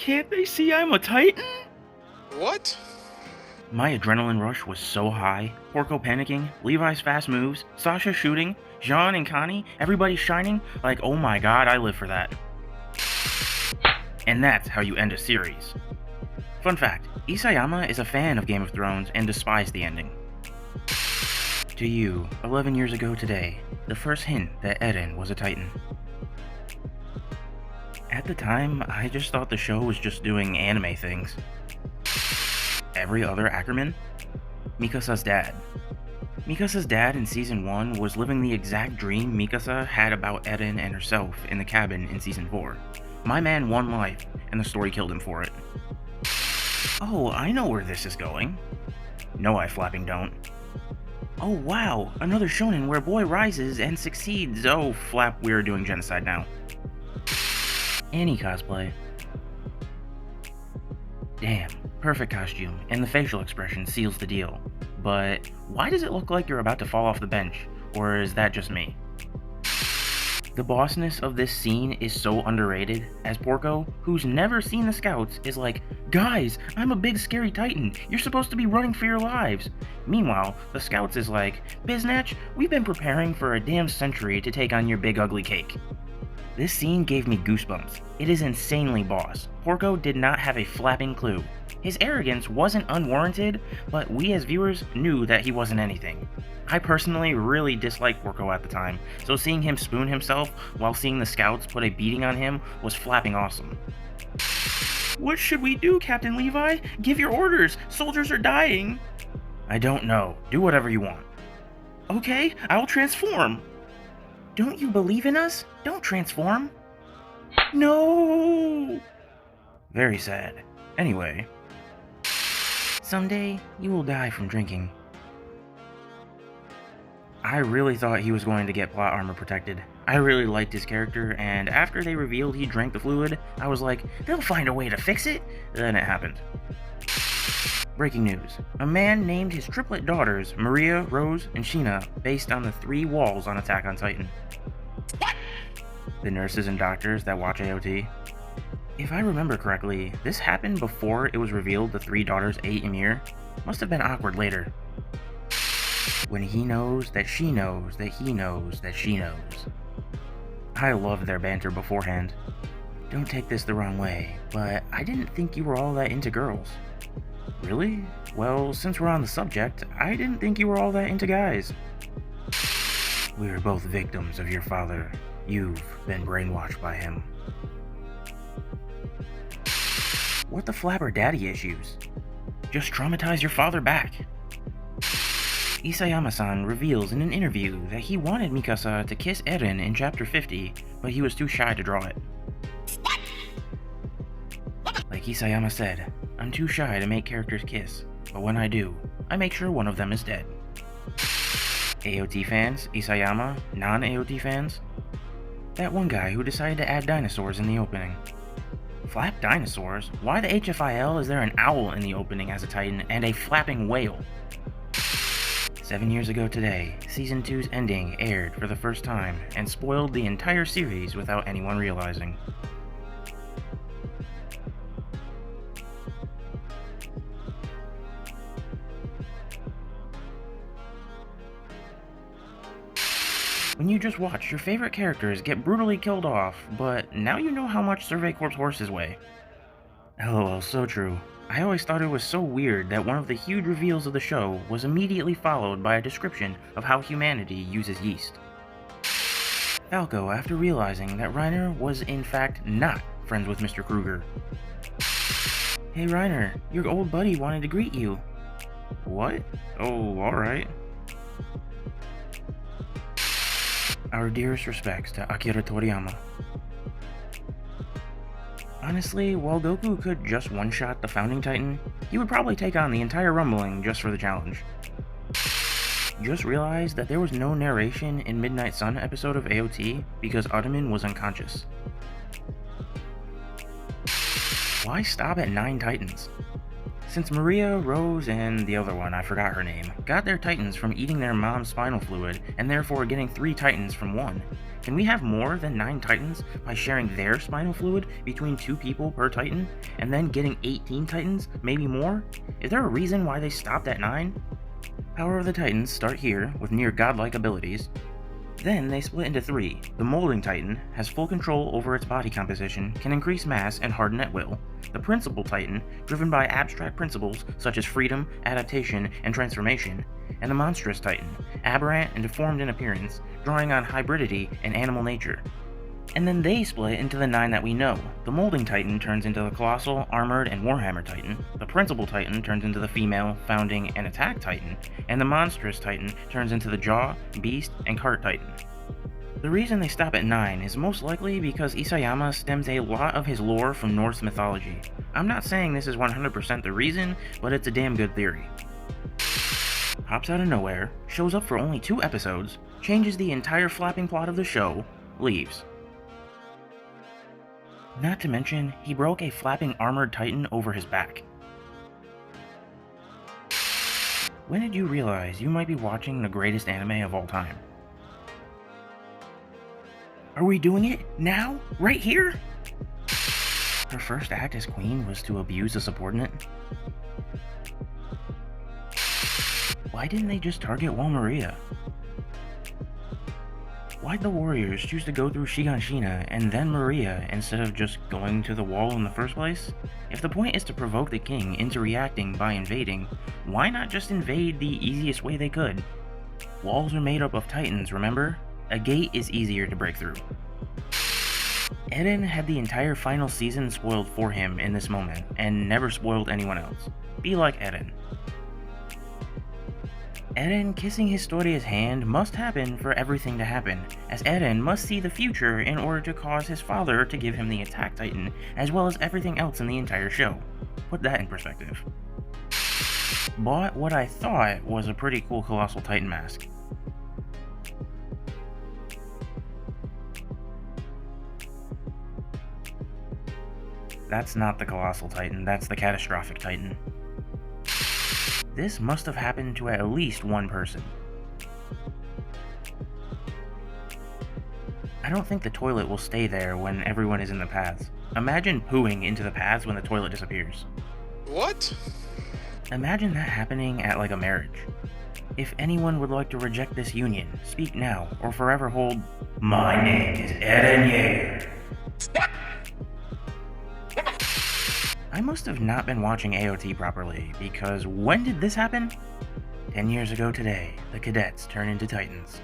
Can't they see I'm a Titan? What? My adrenaline rush was so high. Porco panicking, Levi's fast moves, Sasha shooting, Jean and Connie, everybody shining. Like, oh my god, I live for that. And that's how you end a series. Fun fact, Isayama is a fan of Game of Thrones and despised the ending. To you, 11 years ago today, the first hint that Eren was a Titan. At the time, I just thought the show was just doing anime things. Every other Ackerman? Mikasa's dad. Mikasa's dad in Season 1 was living the exact dream Mikasa had about Eren and herself in the cabin in Season 4. My man won life, and the story killed him for it. Oh, I know where this is going. No, I flapping don't. Oh wow, another shonen where boy rises and succeeds. Oh, flap, we're doing genocide now. Annie cosplay. Damn, perfect costume, and the facial expression seals the deal. But why does it look like you're about to fall off the bench? Or is that just me? The bossness of this scene is so underrated, as Porco, who's never seen the scouts, is like, "Guys, I'm a big scary titan, you're supposed to be running for your lives." Meanwhile, the scouts is like, "Biznatch, we've been preparing for a damn century to take on your big ugly cake." This scene gave me goosebumps. It is insanely boss. Porco did not have a flapping clue. His arrogance wasn't unwarranted, but we as viewers knew that he wasn't anything. I personally really disliked Porco at the time, so seeing him spoon himself while seeing the scouts put a beating on him was flapping awesome. What should we do, Captain Levi? Give your orders! Soldiers are dying! I don't know. Do whatever you want. Okay, I'll transform! Don't you believe in us? Don't transform! No! Very sad. Anyway. Someday, you will die from drinking. I really thought he was going to get plot armor protected. I really liked his character, and after they revealed he drank the fluid, I was like, they'll find a way to fix it. Then it happened. Breaking news. A man named his triplet daughters, Maria, Rose, and Sheena, based on the 3 walls on Attack on Titan. What? The nurses and doctors that watch AOT. If I remember correctly, this happened before it was revealed the 3 daughters ate Ymir. Must have been awkward later. When he knows that she knows that he knows that she knows. I loved their banter beforehand. Don't take this the wrong way, but I didn't think you were all that into girls. Really? Well, since we're on the subject, I didn't think you were all that into guys. We are both victims of your father. You've been brainwashed by him. What the flapper daddy issues? Just traumatize your father back. Isayama-san reveals in an interview that he wanted Mikasa to kiss Eren in Chapter 50, but he was too shy to draw it. Like Isayama said, I'm too shy to make characters kiss, but when I do, I make sure one of them is dead. AOT fans, Isayama, non-AOT fans? That one guy who decided to add dinosaurs in the opening. Flap dinosaurs? Why the HFIL is there an owl in the opening as a Titan and a flapping whale? 7 years ago today, Season 2's ending aired for the first time and spoiled the entire series without anyone realizing. When you just watch your favorite characters get brutally killed off, but now you know how much Survey Corps horses weigh. LOL, so true. I always thought it was so weird that one of the huge reveals of the show was immediately followed by a description of how humanity uses yeast. Falco, after realizing that Reiner was in fact not friends with Mr. Kruger. Hey Reiner, your old buddy wanted to greet you. What? Oh, alright. Our dearest respects to Akira Toriyama. Honestly, while Goku could just one-shot the Founding Titan, he would probably take on the entire Rumbling just for the challenge. Just realized that there was no narration in Midnight Sun episode of AOT because Utterman was unconscious. Why stop at 9 Titans? Since Maria, Rose, and the other one, I forgot her name, got their Titans from eating their mom's spinal fluid and therefore getting 3 Titans from 1, Can we have more than 9 Titans by sharing their spinal fluid between 2 people per Titan, and then getting 18 Titans, maybe more? Is there a reason why they stopped at 9? Power of the Titans start here with near godlike abilities. Then they split into 3. The Molding Titan has full control over its body composition, can increase mass and harden at will. The Principal Titan, driven by abstract principles such as freedom, adaptation, and transformation. And the Monstrous Titan, aberrant and deformed in appearance, drawing on hybridity and animal nature. And then they split into the 9 that we know. The Molding Titan turns into the Colossal, Armored, and Warhammer Titan. The Principal Titan turns into the Female, Founding, and Attack Titan. And the Monstrous Titan turns into the Jaw, Beast, and Cart Titan. The reason they stop at 9 is most likely because Isayama stems a lot of his lore from Norse mythology. I'm not saying this is 100% the reason, but it's a damn good theory. Pops out of nowhere, shows up for only 2 episodes, changes the entire flapping plot of the show, leaves. Not to mention, he broke a flapping armored titan over his back. When did you realize you might be watching the greatest anime of all time? Are we doing it? Now? Right here? Her first act as queen was to abuse a subordinate? Why didn't they just target Wall Maria? Why'd the warriors choose to go through Shiganshina and then Maria instead of just going to the wall in the first place? If the point is to provoke the king into reacting by invading, why not just invade the easiest way they could? Walls are made up of titans, remember? A gate is easier to break through. Eren had the entire final season spoiled for him in this moment, and never spoiled anyone else. Be like Eren. Eren kissing Historia's hand must happen for everything to happen, as Eren must see the future in order to cause his father to give him the Attack Titan, as well as everything else in the entire show. Put that in perspective. Bought what I thought was a pretty cool Colossal Titan mask. That's not the Colossal Titan, that's the Catastrophic Titan. This must have happened to at least one person. I don't think the toilet will stay there when everyone is in the paths. Imagine pooing into the paths when the toilet disappears. What? Imagine that happening at like a marriage. If anyone would like to reject this union, speak now or forever hold, "My name is Eren Yeager." I must have not been watching AOT properly, because when did this happen? 10 years ago today, the cadets turn into titans.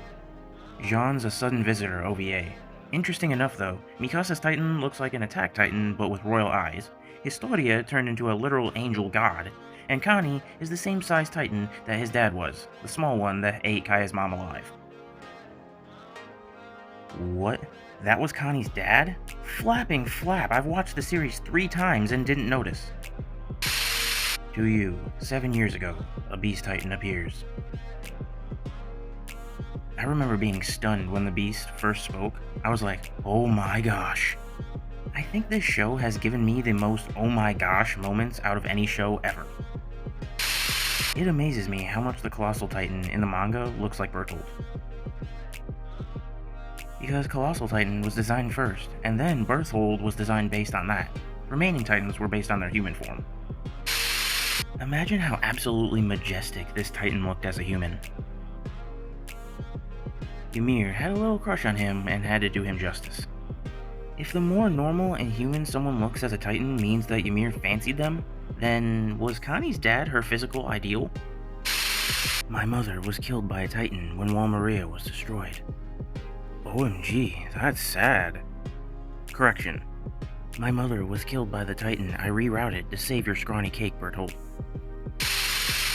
Jean's a sudden visitor OVA. Interesting enough though, Mikasa's titan looks like an attack titan but with royal eyes, Historia turned into a literal angel god, and Connie is the same size titan that his dad was, the small one that ate Kaya's mom alive. What? That was Connie's dad? Flapping flap, I've watched the series 3 times and didn't notice. To you, 7 years ago, a Beast Titan appears. I remember being stunned when the Beast first spoke. I was like, oh my gosh. I think this show has given me the most oh my gosh moments out of any show ever. It amazes me how much the Colossal Titan in the manga looks like Bertolt. Because Colossal Titan was designed first, and then Berthold was designed based on that. Remaining Titans were based on their human form. Imagine how absolutely majestic this Titan looked as a human. Ymir had a little crush on him and had to do him justice. If the more normal and human someone looks as a Titan means that Ymir fancied them, then was Connie's dad her physical ideal? My mother was killed by a Titan when Wall Maria was destroyed. OMG, that's sad. Correction. My mother was killed by the Titan I rerouted to save your scrawny cake, Bertolt.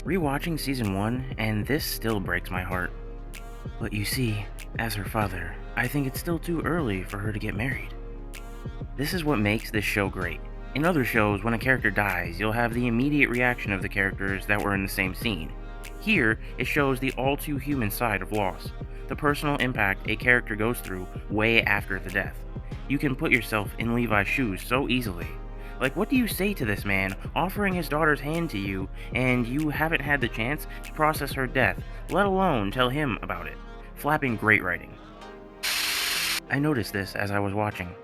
Rewatching season 1, and this still breaks my heart. But you see, as her father, I think it's still too early for her to get married. This is what makes this show great. In other shows, when a character dies, you'll have the immediate reaction of the characters that were in the same scene. Here, it shows the all-too-human side of loss, the personal impact a character goes through way after the death. You can put yourself in Levi's shoes so easily. Like, what do you say to this man offering his daughter's hand to you, and you haven't had the chance to process her death, let alone tell him about it? Flapping great writing. I noticed this as I was watching.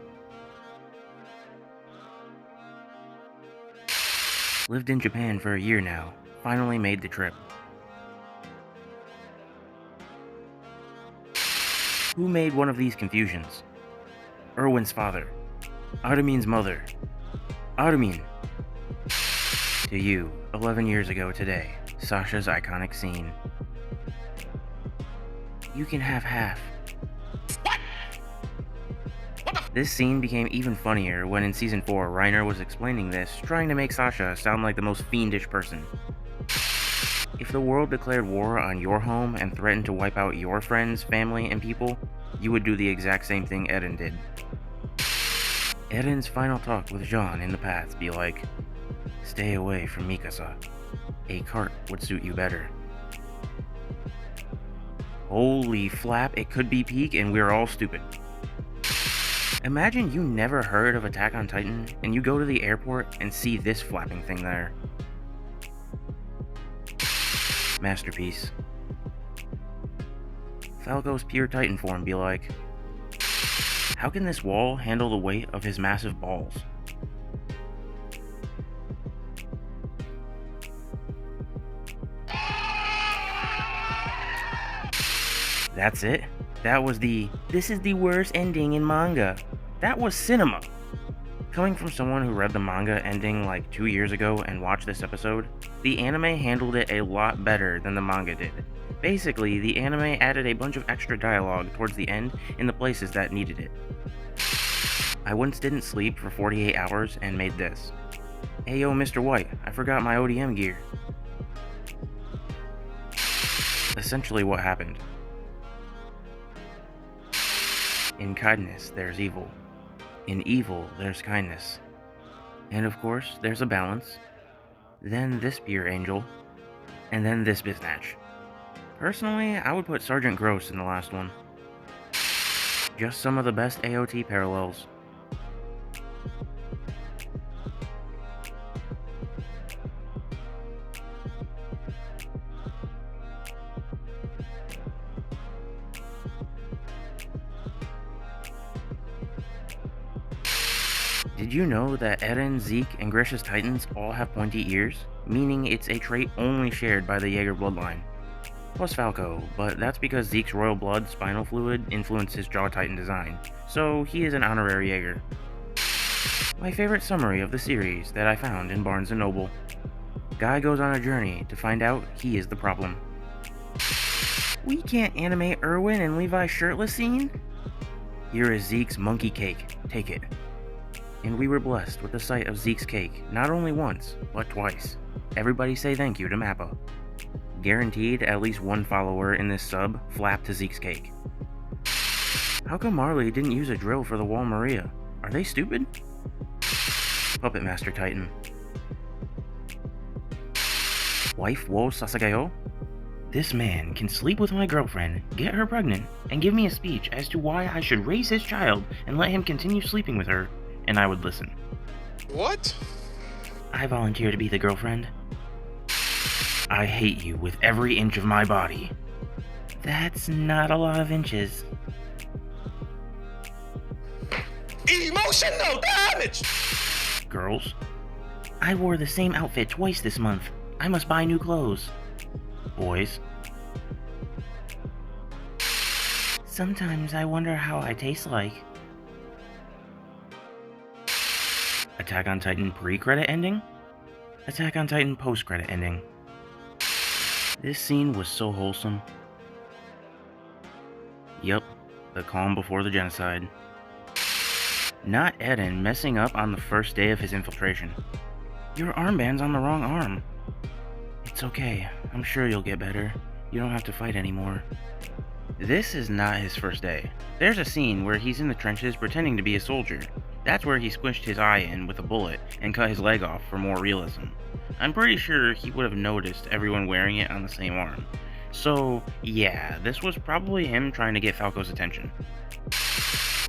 Lived in Japan for a year now. Finally made the trip. Who made one of these confusions? Erwin's father. Artemin's mother. Artemin. To you, 11 years ago today, Sasha's iconic scene. You can have half. This scene became even funnier when in Season 4, Reiner was explaining this, trying to make Sasha sound like the most fiendish person. If the world declared war on your home and threatened to wipe out your friends, family, and people, you would do the exact same thing Eren did. Eren's final talk with Jean in the paths be like, stay away from Mikasa. A cart would suit you better. Holy flap, it could be peak and we're all stupid. Imagine you never heard of Attack on Titan and you go to the airport and see this flapping thing there. Masterpiece. Falco's pure Titan form be like, how can this wall handle the weight of his massive balls? That's it? That was this is the worst ending in manga. That was cinema. Coming from someone who read the manga ending like 2 years ago and watched this episode, the anime handled it a lot better than the manga did. Basically, the anime added a bunch of extra dialogue towards the end in the places that needed it. I once didn't sleep for 48 hours and made this. Ayo, Mr. White, I forgot my ODM gear. Essentially what happened. In kindness, there's evil. In evil, there's kindness. And of course, there's a balance. Then this pure angel. And then this biznatch. Personally, I would put Sergeant Gross in the last one. Just some of the best AOT parallels. Did you know that Eren, Zeke, and Grisha's Titans all have pointy ears? Meaning it's a trait only shared by the Jaeger bloodline. Plus Falco, but that's because Zeke's royal blood spinal fluid influenced his Jaw Titan design, so he is an honorary Jaeger. My favorite summary of the series that I found in Barnes & Noble. Guy goes on a journey to find out he is the problem. We can't animate Erwin and Levi's shirtless scene? Here is Zeke's monkey cake, take it. And we were blessed with the sight of Zeke's cake, not only once, but twice. Everybody say thank you to Mappa. Guaranteed at least one follower in this sub flapped to Zeke's cake. How come Marley didn't use a drill for the wall Maria? Are they stupid? Puppet Master Titan. Wife wo Sasagayo? This man can sleep with my girlfriend, get her pregnant, and give me a speech as to why I should raise his child and let him continue sleeping with her, and I would listen. What? I volunteer to be the girlfriend. I hate you with every inch of my body. That's not a lot of inches. Emotional damage! Girls? I wore the same outfit twice this month. I must buy new clothes. Boys? Sometimes I wonder how I taste like. Attack on Titan pre-credit ending? Attack on Titan post-credit ending. This scene was so wholesome. Yup, the calm before the genocide. Not Eren messing up on the first day of his infiltration. Your armband's on the wrong arm. It's okay, I'm sure you'll get better. You don't have to fight anymore. This is not his first day. There's a scene where he's in the trenches pretending to be a soldier. That's where he squished his eye in with a bullet and cut his leg off for more realism. I'm pretty sure he would have noticed everyone wearing it on the same arm. So yeah, this was probably him trying to get Falco's attention.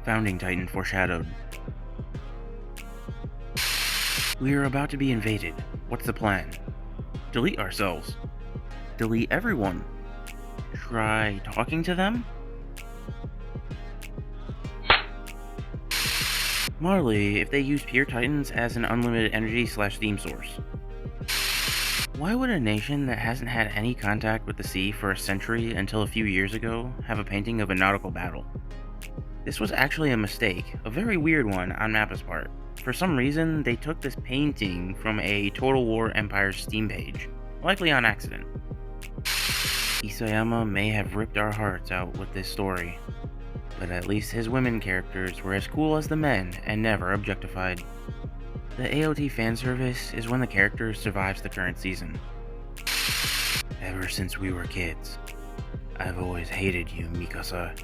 Founding Titan foreshadowed. We are about to be invaded. What's the plan? Delete ourselves. Delete everyone. Try talking to them? Marley if they used pure Titans as an unlimited energy slash theme source. Why would a nation that hasn't had any contact with the sea for a century until a few years ago have a painting of a nautical battle? This was actually a mistake, a very weird one on Mappa's part. For some reason, they took this painting from a Total War Empire Steam page, likely on accident. Isayama may have ripped our hearts out with this story, but at least his women characters were as cool as the men and never objectified. The AOT fanservice is when the character survives the current season. Ever since we were kids, I've always hated you, Mikasa.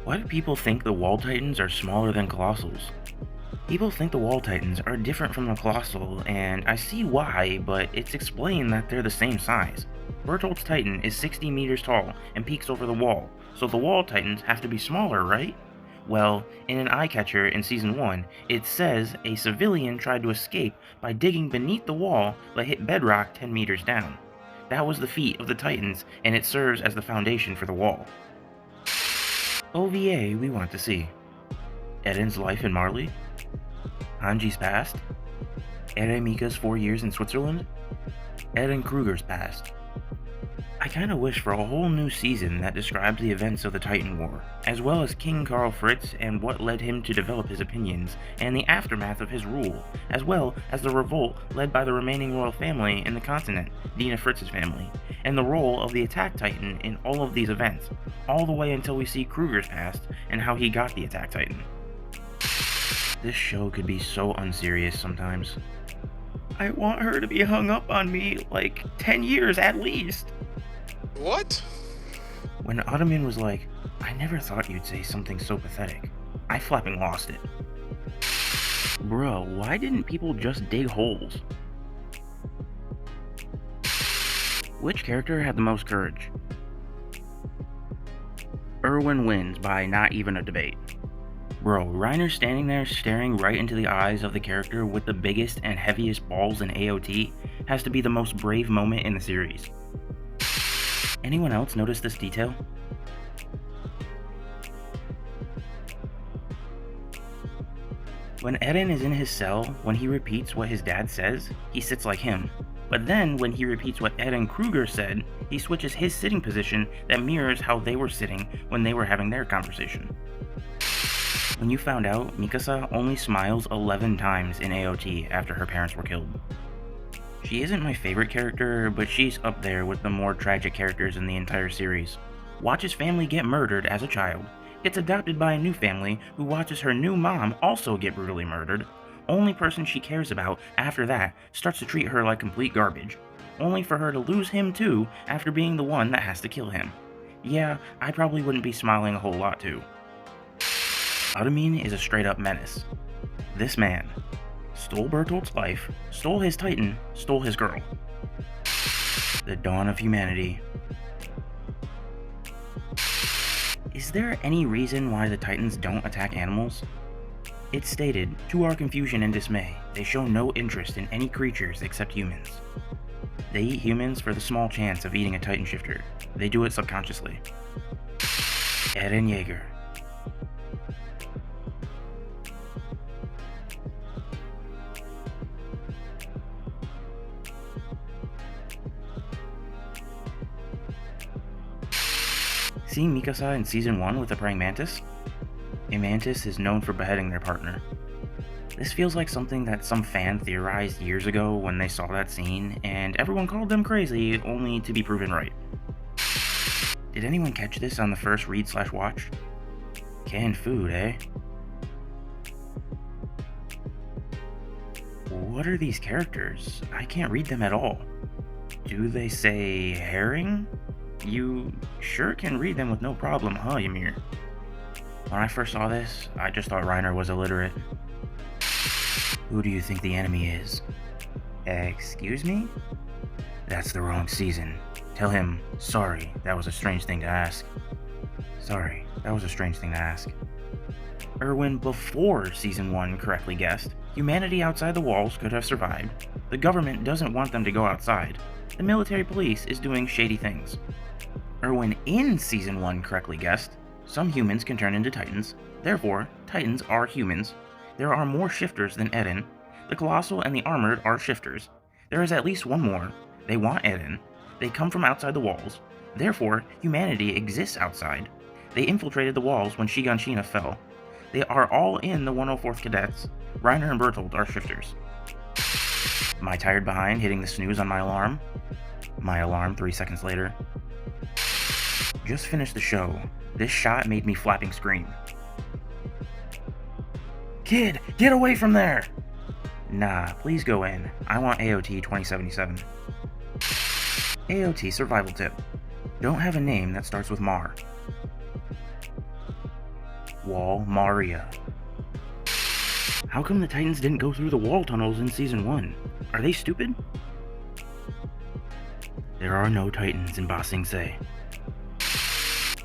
Why do people think the Wall Titans are smaller than Colossals? People think the Wall Titans are different from the Colossal, and I see why, but it's explained that they're the same size. Bertolt's Titan is 60 meters tall and peeks over the wall, so the Wall Titans have to be smaller, right? Well, in an eye catcher in Season 1, it says a civilian tried to escape by digging beneath the wall but hit bedrock 10 meters down. That was the feat of the Titans, and it serves as the foundation for the wall. OVA we want to see. Eden's life in Marley? Hanji's past? Eremika's 4 years in Switzerland? Eren Kruger's past. I kinda wish for a whole new season that describes the events of the Titan War, as well as King Karl Fritz and what led him to develop his opinions, and the aftermath of his rule, as well as the revolt led by the remaining royal family in the continent, Dina Fritz's family, and the role of the Attack Titan in all of these events, all the way until we see Kruger's past and how he got the Attack Titan. This show could be so unserious sometimes. I want her to be hung up on me like 10 years at least. What? When Ottoman was like, I never thought you'd say something so pathetic, I flapping lost it. Bro, why didn't people just dig holes? Which character had the most courage? Erwin wins by not even a debate. Bro, Reiner's standing there staring right into the eyes of the character with the biggest and heaviest balls in AOT has to be the most brave moment in the series. Anyone else notice this detail? When Eren is in his cell, when he repeats what his dad says, he sits like him. But then, when he repeats what Eren Kruger said, he switches his sitting position that mirrors how they were sitting when they were having their conversation. When you found out, Mikasa only smiles 11 times in AOT after her parents were killed. She isn't my favorite character, but she's up there with the more tragic characters in the entire series. Watches family get murdered as a child, gets adopted by a new family who watches her new mom also get brutally murdered. Only person she cares about after that starts to treat her like complete garbage, only for her to lose him too after being the one that has to kill him. Yeah, I probably wouldn't be smiling a whole lot too. Armin is a straight up menace. This man stole Bertolt's life, stole his Titan, stole his girl. The dawn of humanity. Is there any reason why the Titans don't attack animals? It's stated, to our confusion and dismay, they show no interest in any creatures except humans. They eat humans for the small chance of eating a Titan shifter. They do it subconsciously. Eren Yeager. Seeing Mikasa in Season 1 with a praying mantis? A mantis is known for beheading their partner. This feels like something that some fan theorized years ago when they saw that scene, and everyone called them crazy, only to be proven right. Did anyone catch this on the first read/watch? Canned food, eh? What are these characters? I can't read them at all. Do they say herring? You sure can read them with no problem, huh, Ymir? When I first saw this, I just thought Reiner was illiterate. Who do you think the enemy is? Excuse me? That's the wrong season. Tell him, sorry, that was a strange thing to ask. Sorry, that was a strange thing to ask. Erwin before Season 1 correctly guessed, humanity outside the walls could have survived. The government doesn't want them to go outside. The military police is doing shady things. Erwin in Season 1 correctly guessed, some humans can turn into Titans. Therefore, Titans are humans. There are more shifters than Eden. The Colossal and the Armored are shifters. There is at least one more. They want Eden. They come from outside the walls. Therefore, humanity exists outside. They infiltrated the walls when Shigan Shina fell. They are all in the 104th Cadets. Reiner and Bertolt are shifters. My tired behind hitting the snooze on my alarm. My alarm 3 seconds later. Just finished the show. This shot made me flapping scream. Kid, get away from there! Nah, please go in. I want AOT 2077. AOT survival tip. Don't have a name that starts with Mar. Wall Maria. How come the Titans didn't go through the wall tunnels in Season 1? Are they stupid? There are no Titans in Ba Sing Se.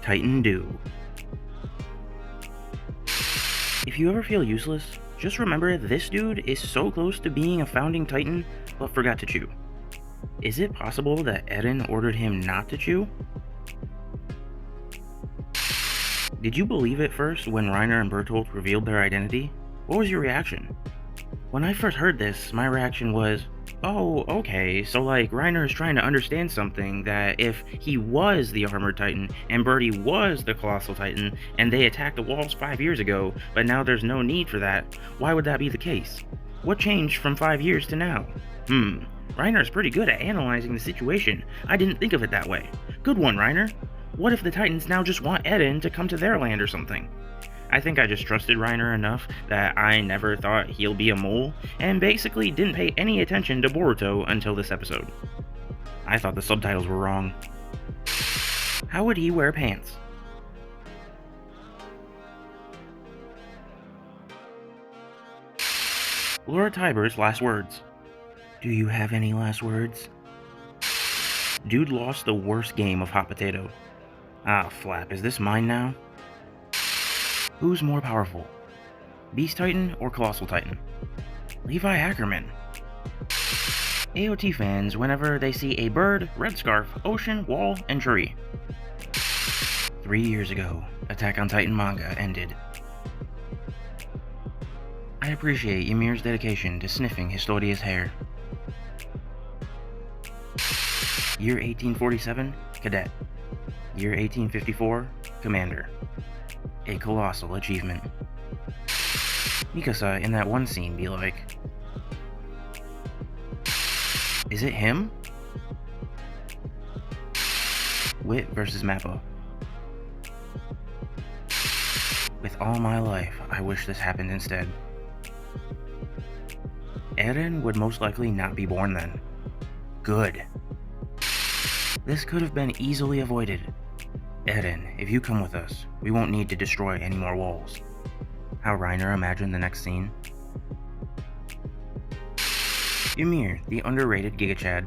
Titan do. If you ever feel useless, just remember this dude is so close to being a founding Titan, but forgot to chew. Is it possible that Eden ordered him not to chew? Did you believe it first when Reiner and Bertolt revealed their identity? What was your reaction? When I first heard this, my reaction was, oh, okay, so like Reiner is trying to understand something that if he was the Armored Titan and Birdie was the Colossal Titan and they attacked the walls 5 years ago, but now there's no need for that, why would that be the case? What changed from 5 years to now? Reiner's pretty good at analyzing the situation. I didn't think of it that way. Good one, Reiner. What if the Titans now just want Eden to come to their land or something? I think I just trusted Reiner enough that I never thought he'll be a mole, and basically didn't pay any attention to Boruto until this episode. I thought the subtitles were wrong. How would he wear pants? Laura Tiber's last words. Do you have any last words? Dude lost the worst game of hot potato. Ah, flap, is this mine now? Who's more powerful? Beast Titan or Colossal Titan? Levi Ackerman. AOT fans whenever they see a bird, red scarf, ocean, wall, and tree. 3 years ago, Attack on Titan manga ended. I appreciate Ymir's dedication to sniffing Historia's hair. Year 1847, Cadet. Year 1854, Commander. A colossal achievement. Mikasa in that one scene be like, is it him? Wit versus Mappa. With all my life, I wish this happened instead. Eren would most likely not be born then. Good. This could have been easily avoided. Eren, if you come with us, we won't need to destroy any more walls. How Reiner imagined the next scene. Ymir, the underrated Giga Chad,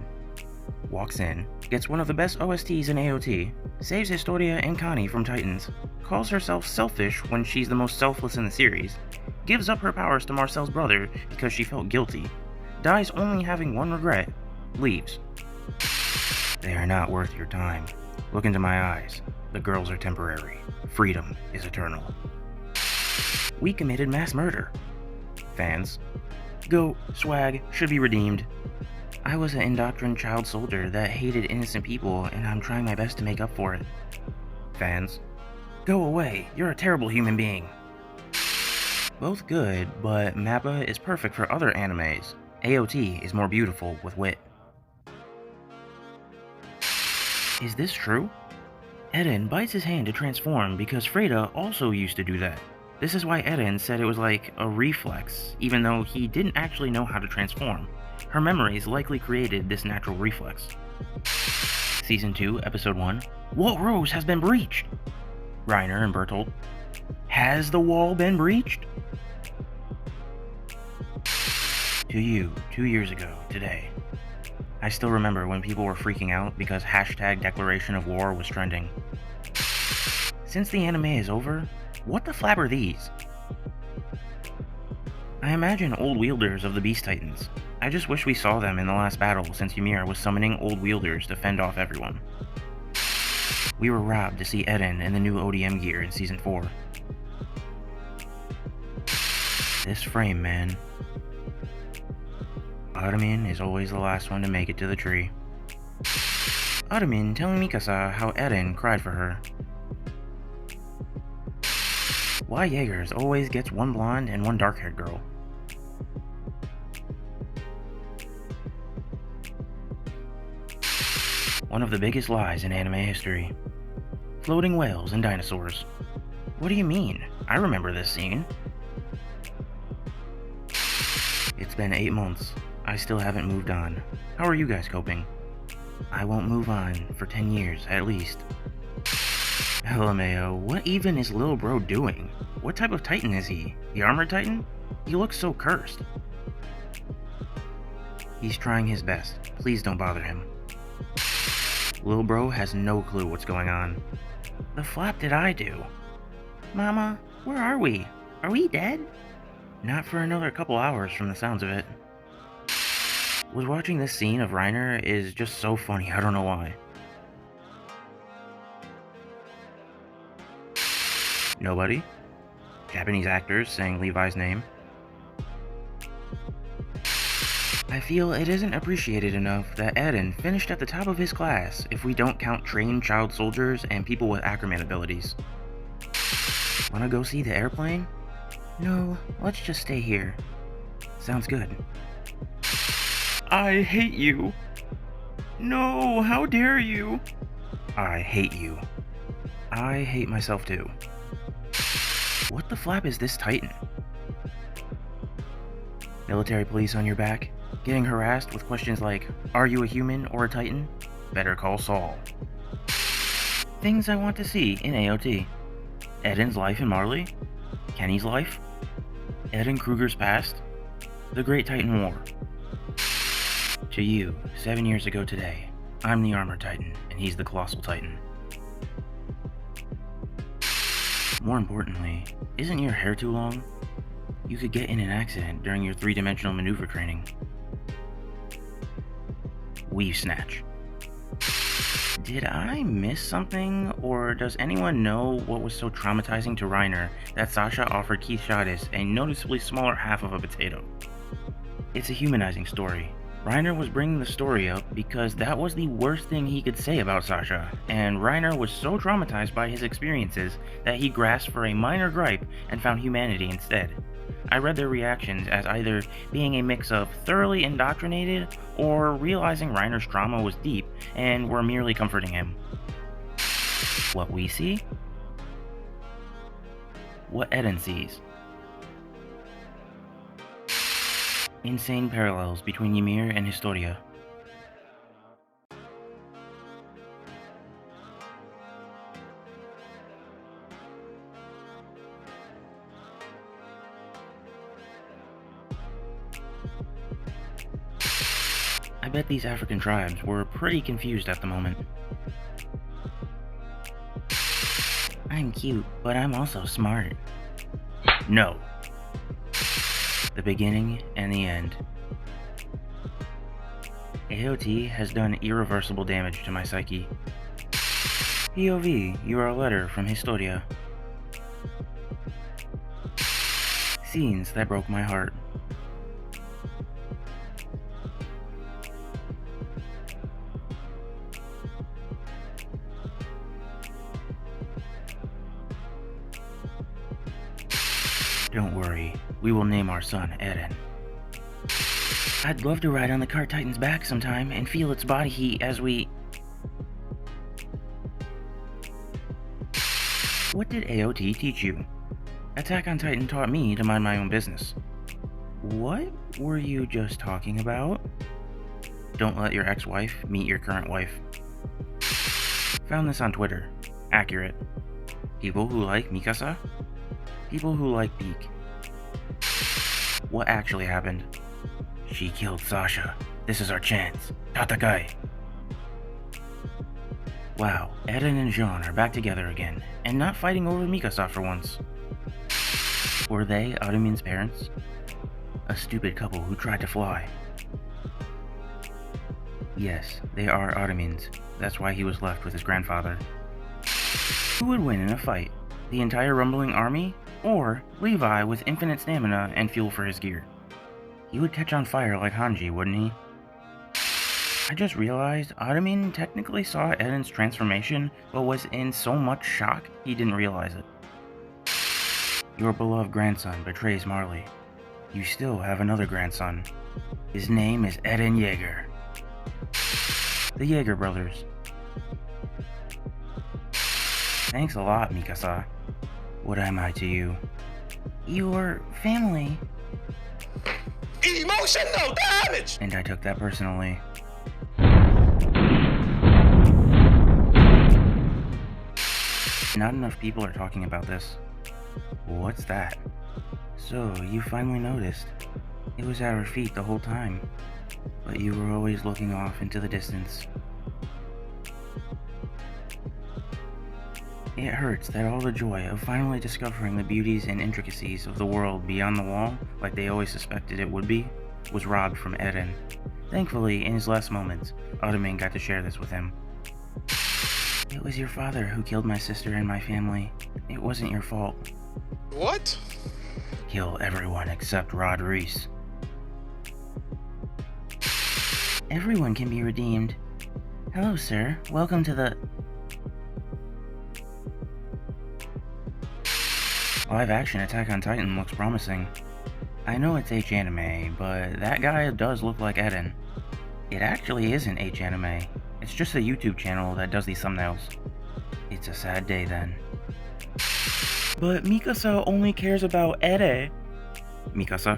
walks in, gets one of the best OSTs in AOT, saves Historia and Connie from Titans, calls herself selfish when she's the most selfless in the series, gives up her powers to Marcel's brother because she felt guilty, dies only having one regret, leaves. They are not worth your time. Look into my eyes. The girls are temporary. Freedom is eternal. We committed mass murder. Fans. Go, swag, should be redeemed. I was an indoctrined child soldier that hated innocent people, and I'm trying my best to make up for it. Fans. Go away, you're a terrible human being. Both good, but Mappa is perfect for other animes. AOT is more beautiful with wit. Is this true? Eren bites his hand to transform because Freda also used to do that. This is why Eren said it was like a reflex, even though he didn't actually know how to transform. Her memories likely created this natural reflex. Season 2, Episode 1. What rose has been breached? Reiner and Bertolt. Has the wall been breached? To you, 2 years ago, today. I still remember when people were freaking out because hashtag declaration of war was trending. Since the anime is over, what the flap are these? I imagine old wielders of the Beast Titans. I just wish we saw them in the last battle since Ymir was summoning old wielders to fend off everyone. We were robbed to see Eren in the new ODM gear in Season 4. This frame, man. Armin is always the last one to make it to the tree. Armin telling Mikasa how Eren cried for her. Why Jaegers always gets one blonde and one dark-haired girl. One of the biggest lies in anime history. Floating whales and dinosaurs. What do you mean? I remember this scene. It's been 8 months. I still haven't moved on. How are you guys coping? I won't move on for 10 years, at least. LMAO, what even is Lil Bro doing? What type of Titan is he? The Armored Titan? He looks so cursed. He's trying his best. Please don't bother him. Lil Bro has no clue what's going on. The flap did I do? Mama, where are we? Are we dead? Not for another couple hours from the sounds of it. Was watching this scene of Reiner is just so funny, I don't know why. Nobody? Japanese actors saying Levi's name. I feel it isn't appreciated enough that Eren finished at the top of his class if we don't count trained child soldiers and people with Ackerman abilities. Wanna go see the airplane? No, let's just stay here. Sounds good. I hate you. No, how dare you? I hate you. I hate myself too. What the flap is this Titan? Military police on your back? Getting harassed with questions like, are you a human or a Titan? Better call Saul. Things I want to see in AOT. Eden's life in Marley? Kenny's life? Eden Kruger's past? The Great Titan War. To you, 7 years ago today, I'm the Armored Titan, and he's the Colossal Titan. More importantly, isn't your hair too long? You could get in an accident during your 3-dimensional maneuver training. Weave Snatch. Did I miss something, or does anyone know what was so traumatizing to Reiner that Sasha offered Keith Shadis a noticeably smaller half of a potato? It's a humanizing story. Reiner was bringing the story up because that was the worst thing he could say about Sasha, and Reiner was so traumatized by his experiences that he grasped for a minor gripe and found humanity instead. I read their reactions as either being a mix of thoroughly indoctrinated or realizing Reiner's trauma was deep and were merely comforting him. What we see? What Eden sees. Insane parallels between Ymir and Historia. I bet these African tribes were pretty confused at the moment. I'm cute, but I'm also smart. No. The beginning and the end. AOT has done irreversible damage to my psyche. POV, you are a letter from Historia. Scenes that broke my heart. Don't worry, we will name our son Eren. I'd love to ride on the Cart Titan's back sometime and feel its body heat as we... What did AOT teach you? Attack on Titan taught me to mind my own business. What were you just talking about? Don't let your ex-wife meet your current wife. Found this on Twitter. Accurate. People who like Mikasa? People who like Beak. What actually happened? She killed Sasha. This is our chance. Tatakai. Wow, Eren and Jean are back together again, and not fighting over Mikasa for once. Were they Armin's parents? A stupid couple who tried to fly. Yes, they are Armin's. That's why he was left with his grandfather. Who would win in a fight? The entire rumbling army? Or Levi with infinite stamina and fuel for his gear? He would catch on fire like Hanji, wouldn't he? I just realized Ottoman technically saw Eden's transformation, but was in so much shock he didn't realize it. Your beloved grandson betrays Marley. You still have another grandson. His name is Eden Yeager. The Yeager brothers. Thanks a lot, Mikasa. What am I to you? Your family. Emotional damage! And I took that personally. Not enough people are talking about this. What's that? So, you finally noticed. It was at our feet the whole time. But you were always looking off into the distance. It hurts that all the joy of finally discovering the beauties and intricacies of the world beyond the wall, like they always suspected it would be, was robbed from Eren. Thankfully, in his last moments, Ottoman got to share this with him. It was your father who killed my sister and my family. It wasn't your fault. What? Kill everyone except Rod Reese. Everyone can be redeemed. Hello, sir. Welcome to the... Live-action Attack on Titan looks promising. I know it's H-anime, but that guy does look like Eden. It actually isn't H-anime. It's just a YouTube channel that does these thumbnails. It's a sad day then. But Mikasa only cares about Ere. Mikasa?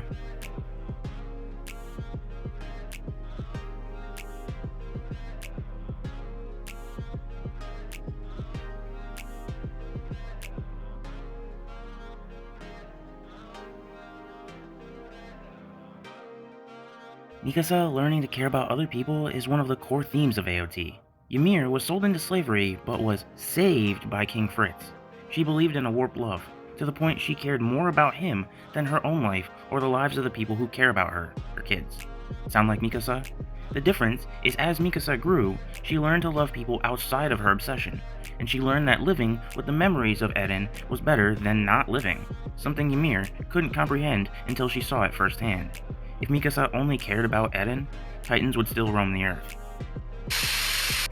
Mikasa learning to care about other people is one of the core themes of AOT. Ymir was sold into slavery, but was saved by King Fritz. She believed in a warped love, to the point she cared more about him than her own life or the lives of the people who care about her kids. Sound like Mikasa? The difference is as Mikasa grew, she learned to love people outside of her obsession, and she learned that living with the memories of Eren was better than not living, something Ymir couldn't comprehend until she saw it firsthand. If Mikasa only cared about Eren, Titans would still roam the earth.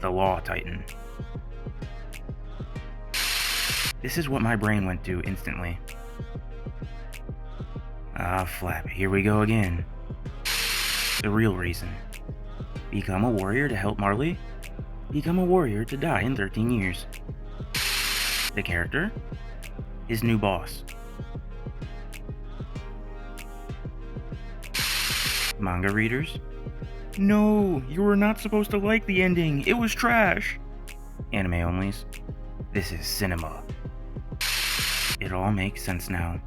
The Law Titan. This is what my brain went to instantly. Ah, flap, here we go again. The real reason. Become a warrior to help Marley? Become a warrior to die in 13 years. The character? His new boss. Manga readers? No, you were not supposed to like the ending. It was trash. Anime onlys. This is cinema. It all makes sense now.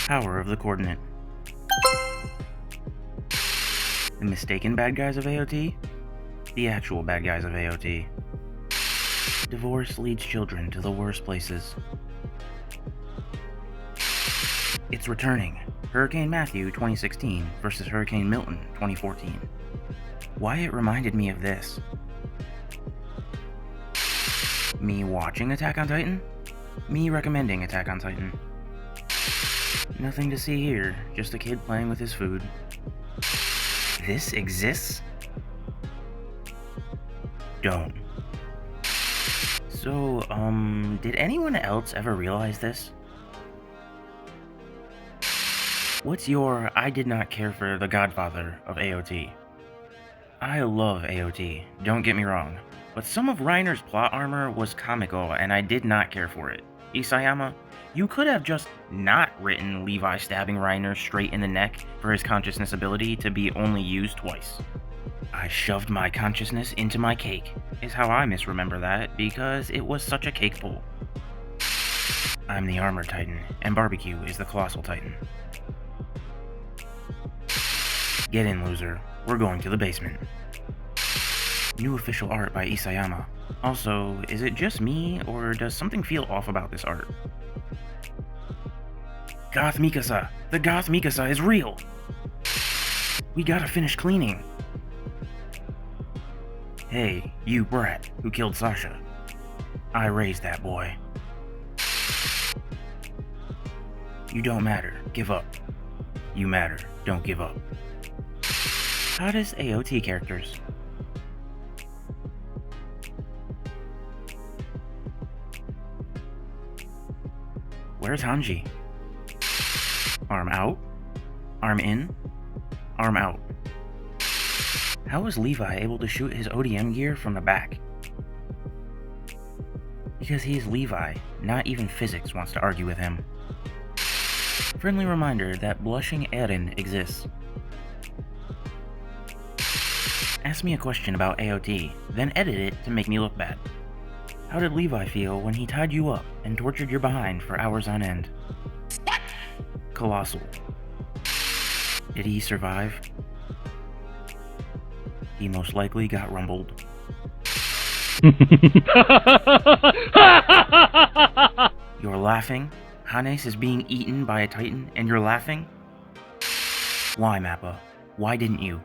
Power of the Coordinate. The mistaken bad guys of AOT? The actual bad guys of AOT. Divorce leads children to the worst places. It's returning. Hurricane Matthew 2016 versus Hurricane Milton 2014. Why it reminded me of this. Me watching Attack on Titan? Me recommending Attack on Titan. Nothing to see here, just a kid playing with his food. This exists? Don't. So, did anyone else ever realize this? What's your I did not care for the Godfather of AOT? I love AOT, don't get me wrong, but some of Reiner's plot armor was comical and I did not care for it. Isayama, you could have just not written Levi stabbing Reiner straight in the neck for his consciousness ability to be only used twice. I shoved my consciousness into my cake, is how I misremember that, because it was such a cake pull. I'm the Armor Titan, and Barbecue is the Colossal Titan. Get in, loser. We're going to the basement. New official art by Isayama. Also, is it just me, or does something feel off about this art? Goth Mikasa! The Goth Mikasa is real! We gotta finish cleaning. Hey, you brat who killed Sasha. I raised that boy. You don't matter. Give up. You matter. Don't give up. How does AOT characters? Where's Hanji? Arm out. Arm in. Arm out. How was Levi able to shoot his ODM gear from the back? Because he is Levi, not even physics wants to argue with him. Friendly reminder that blushing Eren exists. Ask me a question about AOT, then edit it to make me look bad. How did Levi feel when he tied you up and tortured your behind for hours on end? Colossal. Did he survive? He most likely got rumbled. You're laughing? Hannes is being eaten by a titan and you're laughing? Why, Mappa? Why didn't you?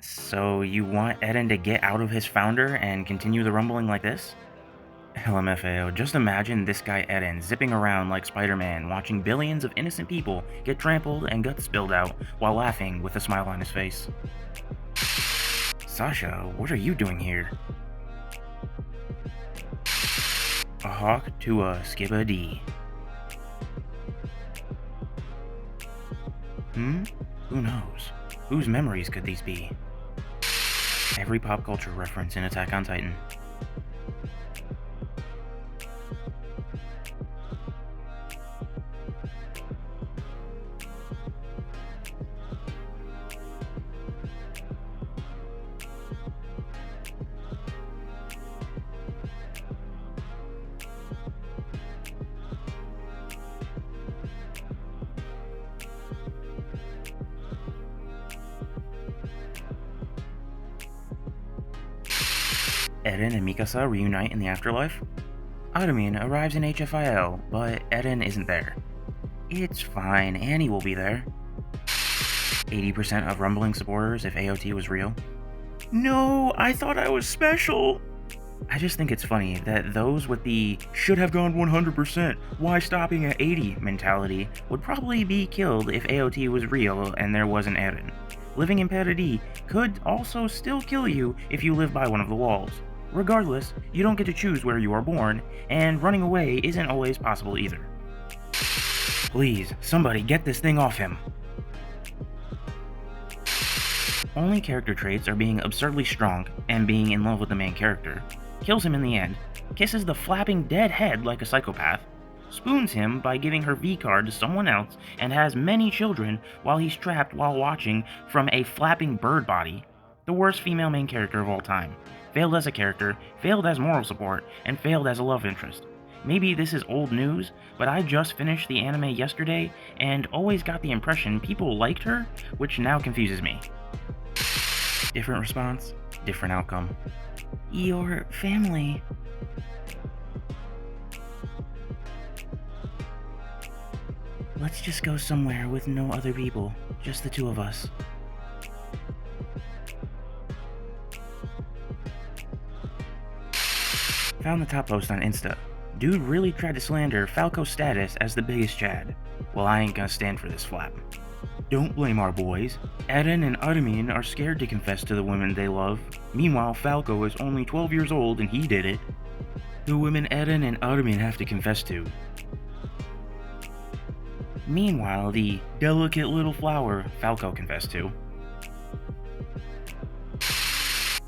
So you want Eren to get out of his founder and continue the rumbling like this? LMFAO, just imagine this guy Eren zipping around like Spider-Man, watching billions of innocent people get trampled and guts spilled out while laughing with a smile on his face. Sasha, what are you doing here? A hawk to a skibba D. Who knows? Whose memories could these be? Every pop culture reference in Attack on Titan. Eren and Mikasa reunite in the afterlife. Armin arrives in HFIL, but Eren isn't there. It's fine, Annie will be there. 80% of rumbling supporters if AOT was real. No, I thought I was special! I just think it's funny that those with the should have gone 100%, why stopping at 80 mentality would probably be killed if AOT was real and there wasn't Eren. Living in Paradis could also still kill you if you live by one of the walls. Regardless, you don't get to choose where you are born, and running away isn't always possible either. Please, somebody get this thing off him. Only character traits are being absurdly strong and being in love with the main character, kills him in the end, kisses the flapping dead head like a psychopath, spoons him by giving her V-card to someone else, and has many children while he's trapped while watching from a flapping bird body. The worst female main character of all time. Failed as a character, failed as moral support, and failed as a love interest. Maybe this is old news, but I just finished the anime yesterday and always got the impression people liked her, which now confuses me. Different response, different outcome. Your family. Let's just go somewhere with no other people, just the two of us. Found the top post on Insta. Dude really tried to slander Falco's status as the biggest Chad. Well, I ain't gonna stand for this flap. Don't blame our boys. Eren and Armin are scared to confess to the women they love. Meanwhile, Falco is only 12 years old and he did it. The women Eren and Armin have to confess to. Meanwhile, the delicate little flower Falco confessed to.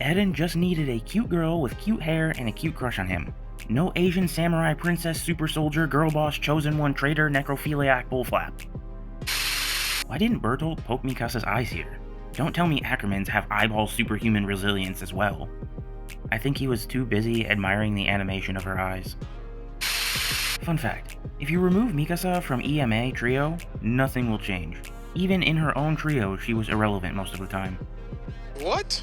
Eren just needed a cute girl with cute hair and a cute crush on him. No Asian samurai princess super soldier girl boss chosen one traitor necrophiliac bullflap. Why didn't Bertolt poke Mikasa's eyes here? Don't tell me Ackermans have eyeball superhuman resilience as well. I think he was too busy admiring the animation of her eyes. Fun fact, if you remove Mikasa from EMA trio, nothing will change. Even in her own trio, she was irrelevant most of the time. What?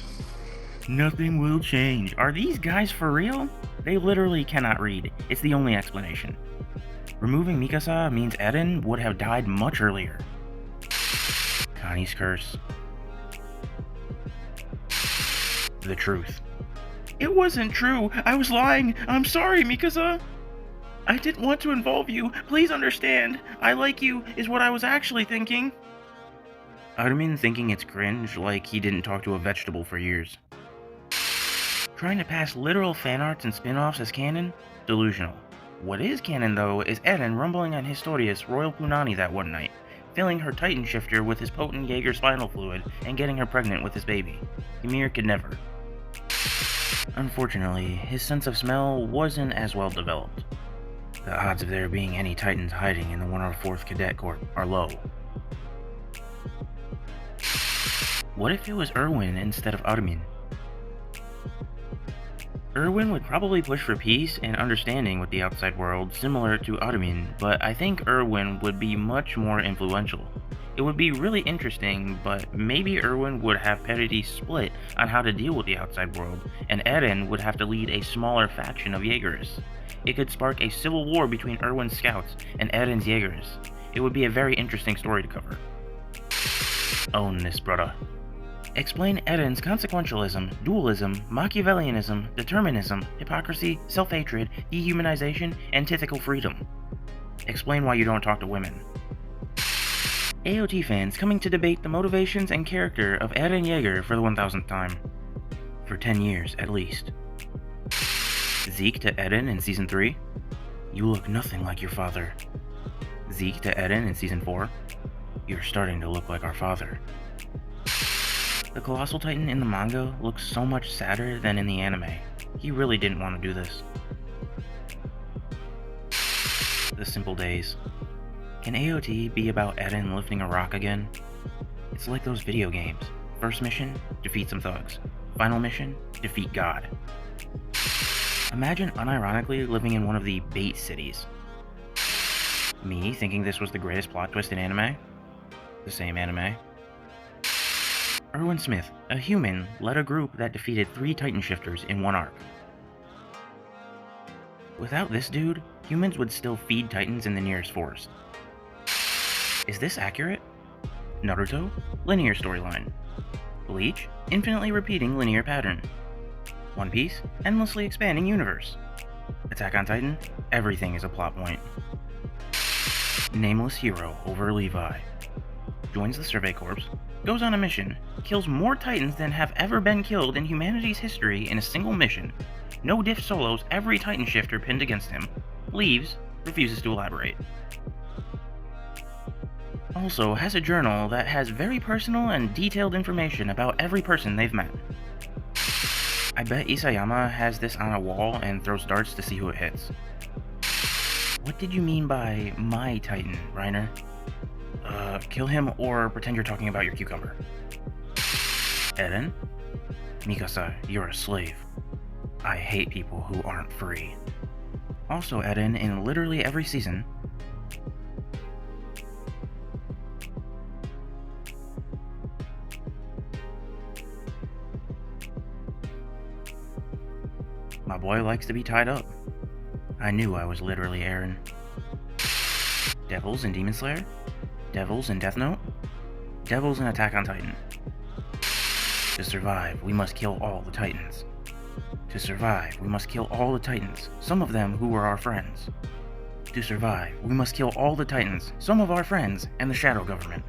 Nothing will change. Are these guys for real? They literally cannot read. It's the only explanation. Removing Mikasa means Eren would have died much earlier. Connie's curse. The truth. It wasn't true. I was lying. I'm sorry, Mikasa. I didn't want to involve you. Please understand. I like you is what I was actually thinking. Armin thinking it's cringe, like he didn't talk to a vegetable for years. Trying to pass literal fan arts and spin-offs as canon? Delusional. What is canon, though, is Eren rumbling on Historia's Royal Punani that one night, filling her Titan shifter with his potent Jaeger spinal fluid and getting her pregnant with his baby. Ymir could never. Unfortunately, his sense of smell wasn't as well developed. The odds of there being any Titans hiding in the 104th Cadet Corps are low. What if it was Erwin instead of Armin? Erwin would probably push for peace and understanding with the outside world, similar to Armin, but I think Erwin would be much more influential. It would be really interesting, but maybe Erwin would have Paradis split on how to deal with the outside world, and Eren would have to lead a smaller faction of Jaegerists. It could spark a civil war between Erwin's scouts and Eren's Jaegerists. It would be a very interesting story to cover. Own this, brother. Explain Eren's consequentialism, dualism, Machiavellianism, determinism, hypocrisy, self-hatred, dehumanization, and antithetical freedom. Explain why you don't talk to women. AOT fans coming to debate the motivations and character of Eren Yeager for the 1000th time. For 10 years, at least. Zeke to Eren in Season 3? You look nothing like your father. Zeke to Eren in Season 4? You're starting to look like our father. The Colossal Titan in the manga looks so much sadder than in the anime. He really didn't want to do this. The Simple Days. Can AOT be about Eren lifting a rock again? It's like those video games. First mission, defeat some thugs. Final mission, defeat God. Imagine unironically living in one of the bait cities. Me thinking this was the greatest plot twist in anime? The same anime. Erwin Smith, a human, led a group that defeated 3 Titan shifters in one arc. Without this dude, humans would still feed Titans in the nearest forest. Is this accurate? Naruto? Linear storyline. Bleach? Infinitely repeating linear pattern. One Piece? Endlessly expanding universe. Attack on Titan? Everything is a plot point. Nameless hero over Levi. Joins the Survey Corps, goes on a mission, kills more Titans than have ever been killed in humanity's history in a single mission, no diff solos every Titan shifter pinned against him, leaves, refuses to elaborate. Also has a journal that has very personal and detailed information about every person they've met. I bet Isayama has this on a wall and throws darts to see who it hits. What did you mean by my Titan, Reiner? Kill him or pretend you're talking about your cucumber. Eren? Mikasa, you're a slave. I hate people who aren't free. Also Eren in literally every season. My boy likes to be tied up. I knew I was literally Eren. Devils in Demon Slayer? Devils in Death Note? Devils in Attack on Titan. To survive, we must kill all the Titans. To survive, we must kill all the Titans, some of them who were our friends. To survive, we must kill all the Titans, some of our friends, and the Shadow Government.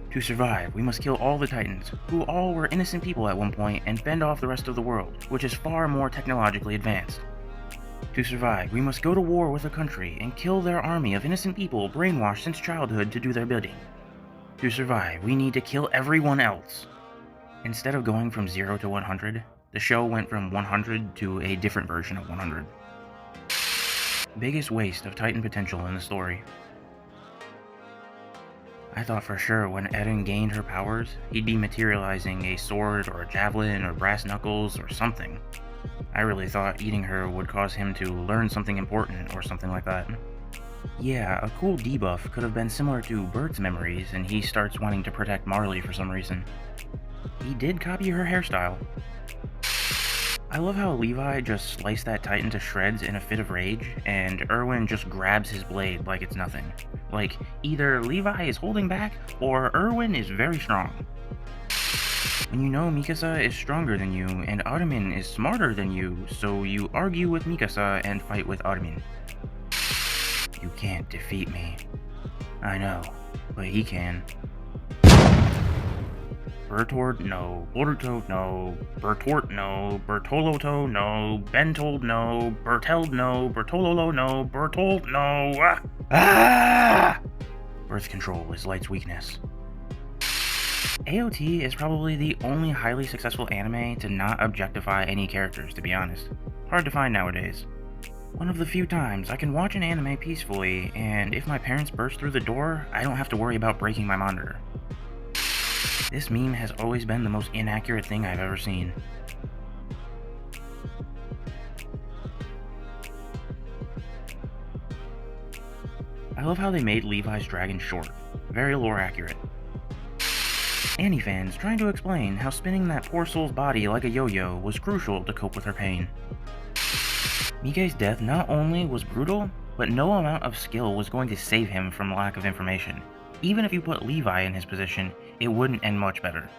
To survive, we must kill all the Titans, who all were innocent people at one point, and fend off the rest of the world, which is far more technologically advanced. To survive, we must go to war with a country and kill their army of innocent people brainwashed since childhood to do their bidding. To survive, we need to kill everyone else. Instead of going from 0 to 100, the show went from 100 to a different version of 100. Biggest waste of Titan potential in the story. I thought for sure when Eren gained her powers, he'd be materializing a sword or a javelin or brass knuckles or something. I really thought eating her would cause him to learn something important or something like that. Yeah, a cool debuff could have been similar to Bert's memories and he starts wanting to protect Marley for some reason. He did copy her hairstyle. I love how Levi just sliced that Titan to shreds in a fit of rage, and Erwin just grabs his blade like it's nothing. Like, either Levi is holding back, or Erwin is very strong. when you know Mikasa is stronger than you and Armin is smarter than you, so you argue with Mikasa and fight with Armin. You can't defeat me. I know, but he can. Bertord, no. Boruto, no. Bertort, no. Bertoloto, no. Bentold, no. Berteld, no. Bertololo, no. Bertold, no. Ah! Birth control is Light's weakness. AOT is probably the only highly successful anime to not objectify any characters, to be honest. Hard to find nowadays. One of the few times I can watch an anime peacefully, and if my parents burst through the door, I don't have to worry about breaking my monitor. This meme has always been the most inaccurate thing I've ever seen. I love how they made Levi's dragon short, very lore accurate. Annie fans trying to explain how spinning that poor soul's body like a yo-yo was crucial to cope with her pain. Mike's death not only was brutal, but no amount of skill was going to save him from lack of information. Even if you put Levi in his position, it wouldn't end much better.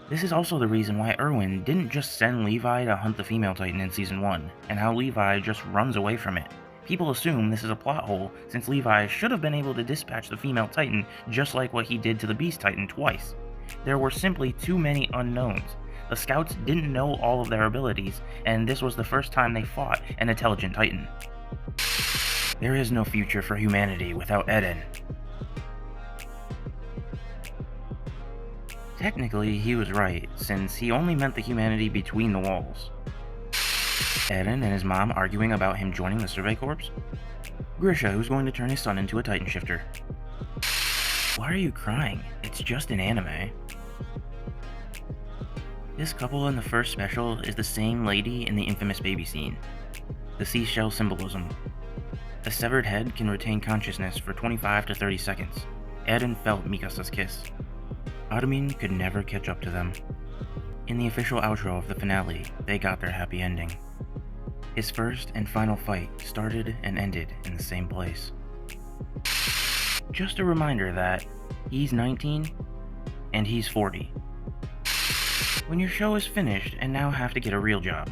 This is also the reason why Erwin didn't just send Levi to hunt the female Titan in Season 1, and how Levi just runs away from it. People assume this is a plot hole, since Levi should have been able to dispatch the female Titan just like what he did to the Beast Titan twice. There were simply too many unknowns. The scouts didn't know all of their abilities, and this was the first time they fought an intelligent Titan. There is no future for humanity without Eren. Technically, he was right, since he only meant the humanity between the walls. Eren and his mom arguing about him joining the Survey Corps? Grisha, who's going to turn his son into a Titan shifter. Why are you crying? It's just an anime. This couple in the first special is the same lady in the infamous baby scene. The seashell symbolism. A severed head can retain consciousness for 25 to 30 seconds. Eren felt Mikasa's kiss. Armin could never catch up to them. In the official outro of the finale, they got their happy ending. His first and final fight started and ended in the same place. Just a reminder that he's 19 and he's 40. When your show is finished and now have to get a real job.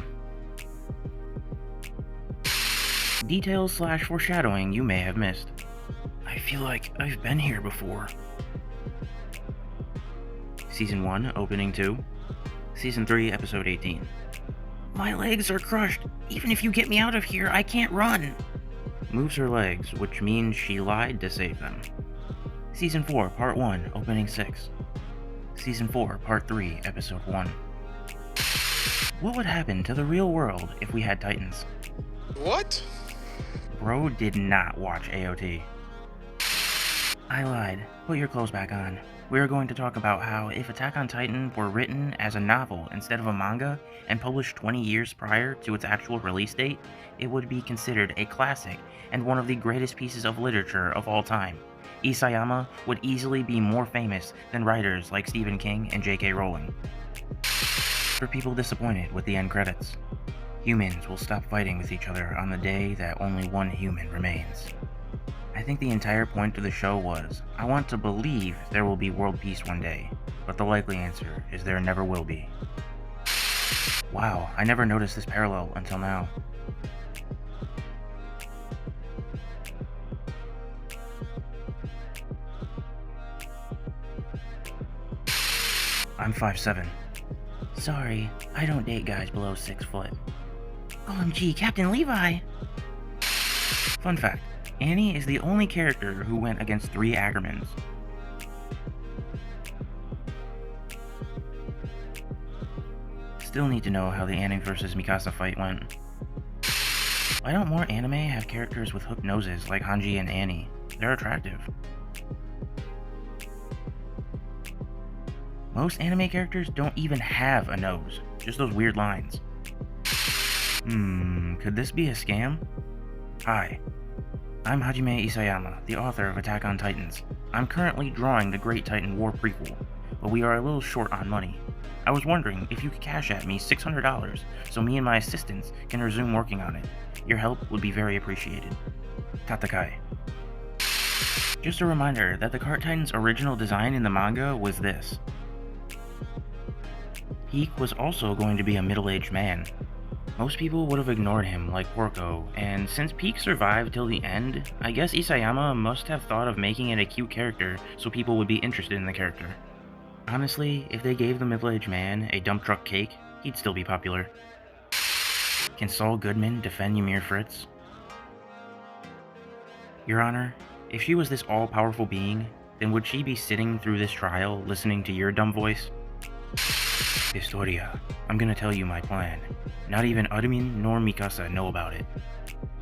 Details / foreshadowing you may have missed. I feel like I've been here before. Season 1, Opening 2. Season 3, Episode 18. My legs are crushed. Even if you get me out of here, I can't run. Moves her legs, which means she lied to save them. Season 4, Part 1, Opening 6. Season 4, Part 3, Episode 1. What would happen to the real world if we had Titans? What? Bro did not watch AOT. I lied. Put your clothes back on. We are going to talk about how if Attack on Titan were written as a novel instead of a manga and published 20 years prior to its actual release date, it would be considered a classic and one of the greatest pieces of literature of all time. Isayama would easily be more famous than writers like Stephen King and J.K. Rowling. For people disappointed with the end credits, humans will stop fighting with each other on the day that only one human remains. I think the entire point of the show was, I want to believe there will be world peace one day, but the likely answer is there never will be. Wow, I never noticed this parallel until now. I'm 5'7". Sorry, I don't date guys below 6 foot. OMG, Captain Levi! Fun fact, Annie is the only character who went against 3 Ackermans. Still need to know how the Annie vs Mikasa fight went. Why don't more anime have characters with hooked noses like Hanji and Annie? They're attractive. Most anime characters don't even have a nose, just those weird lines. Could this be a scam? Hi, I'm Hajime Isayama, the author of Attack on Titans. I'm currently drawing the Great Titan War prequel, but we are a little short on money. I was wondering if you could cash at me $600 so me and my assistants can resume working on it. Your help would be very appreciated. Tatakai. Just a reminder that the Cart Titan's original design in the manga was this. Peak was also going to be a middle-aged man. Most people would have ignored him like Porco, and since Peak survived till the end, I guess Isayama must have thought of making it a cute character so people would be interested in the character. Honestly, if they gave the middle-aged man a dump truck cake, he'd still be popular. Can Saul Goodman defend Ymir Fritz? Your Honor, if she was this all-powerful being, then would she be sitting through this trial listening to your dumb voice? Historia, I'm gonna tell you my plan. Not even Armin nor Mikasa know about it.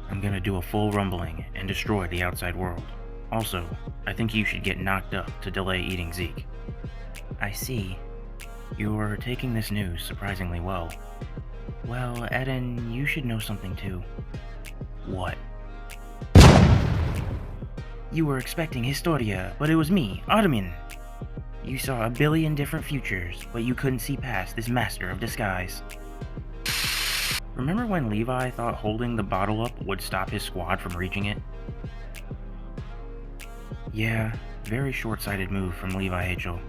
I'm gonna do a full rumbling and destroy the outside world. Also, I think you should get knocked up to delay eating Zeke. I see. You're taking this news surprisingly well. Well, Eren, you should know something too. What? You were expecting Historia, but it was me, Armin. You saw a billion different futures, but you couldn't see past this master of disguise. Remember when Levi thought holding the bottle up would stop his squad from reaching it? Yeah, very short-sighted move from Levi Hachel.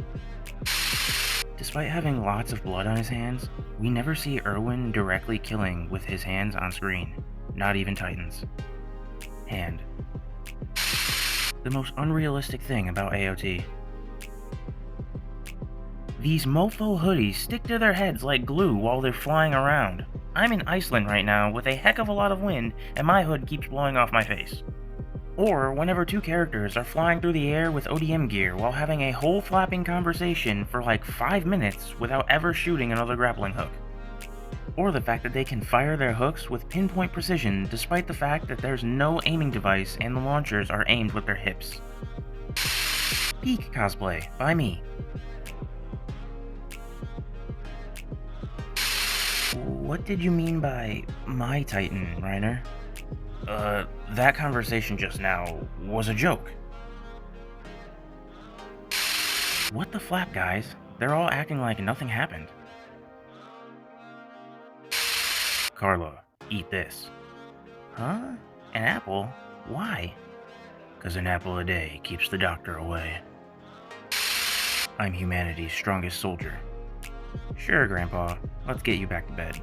Despite having lots of blood on his hands, we never see Erwin directly killing with his hands on screen, not even Titan's hand. The most unrealistic thing about AOT. These mofo hoodies stick to their heads like glue while they're flying around. I'm in Iceland right now with a heck of a lot of wind and my hood keeps blowing off my face. Or whenever two characters are flying through the air with ODM gear while having a whole flapping conversation for like 5 minutes without ever shooting another grappling hook. Or the fact that they can fire their hooks with pinpoint precision despite the fact that there's no aiming device and the launchers are aimed with their hips. Peak cosplay by me. What did you mean by my Titan, Reiner? That conversation just now was a joke. What the flap, guys? They're all acting like nothing happened. Carla, eat this. Huh? An apple? Why? 'Cause an apple a day keeps the doctor away. I'm humanity's strongest soldier. Sure, Grandpa. Let's get you back to bed.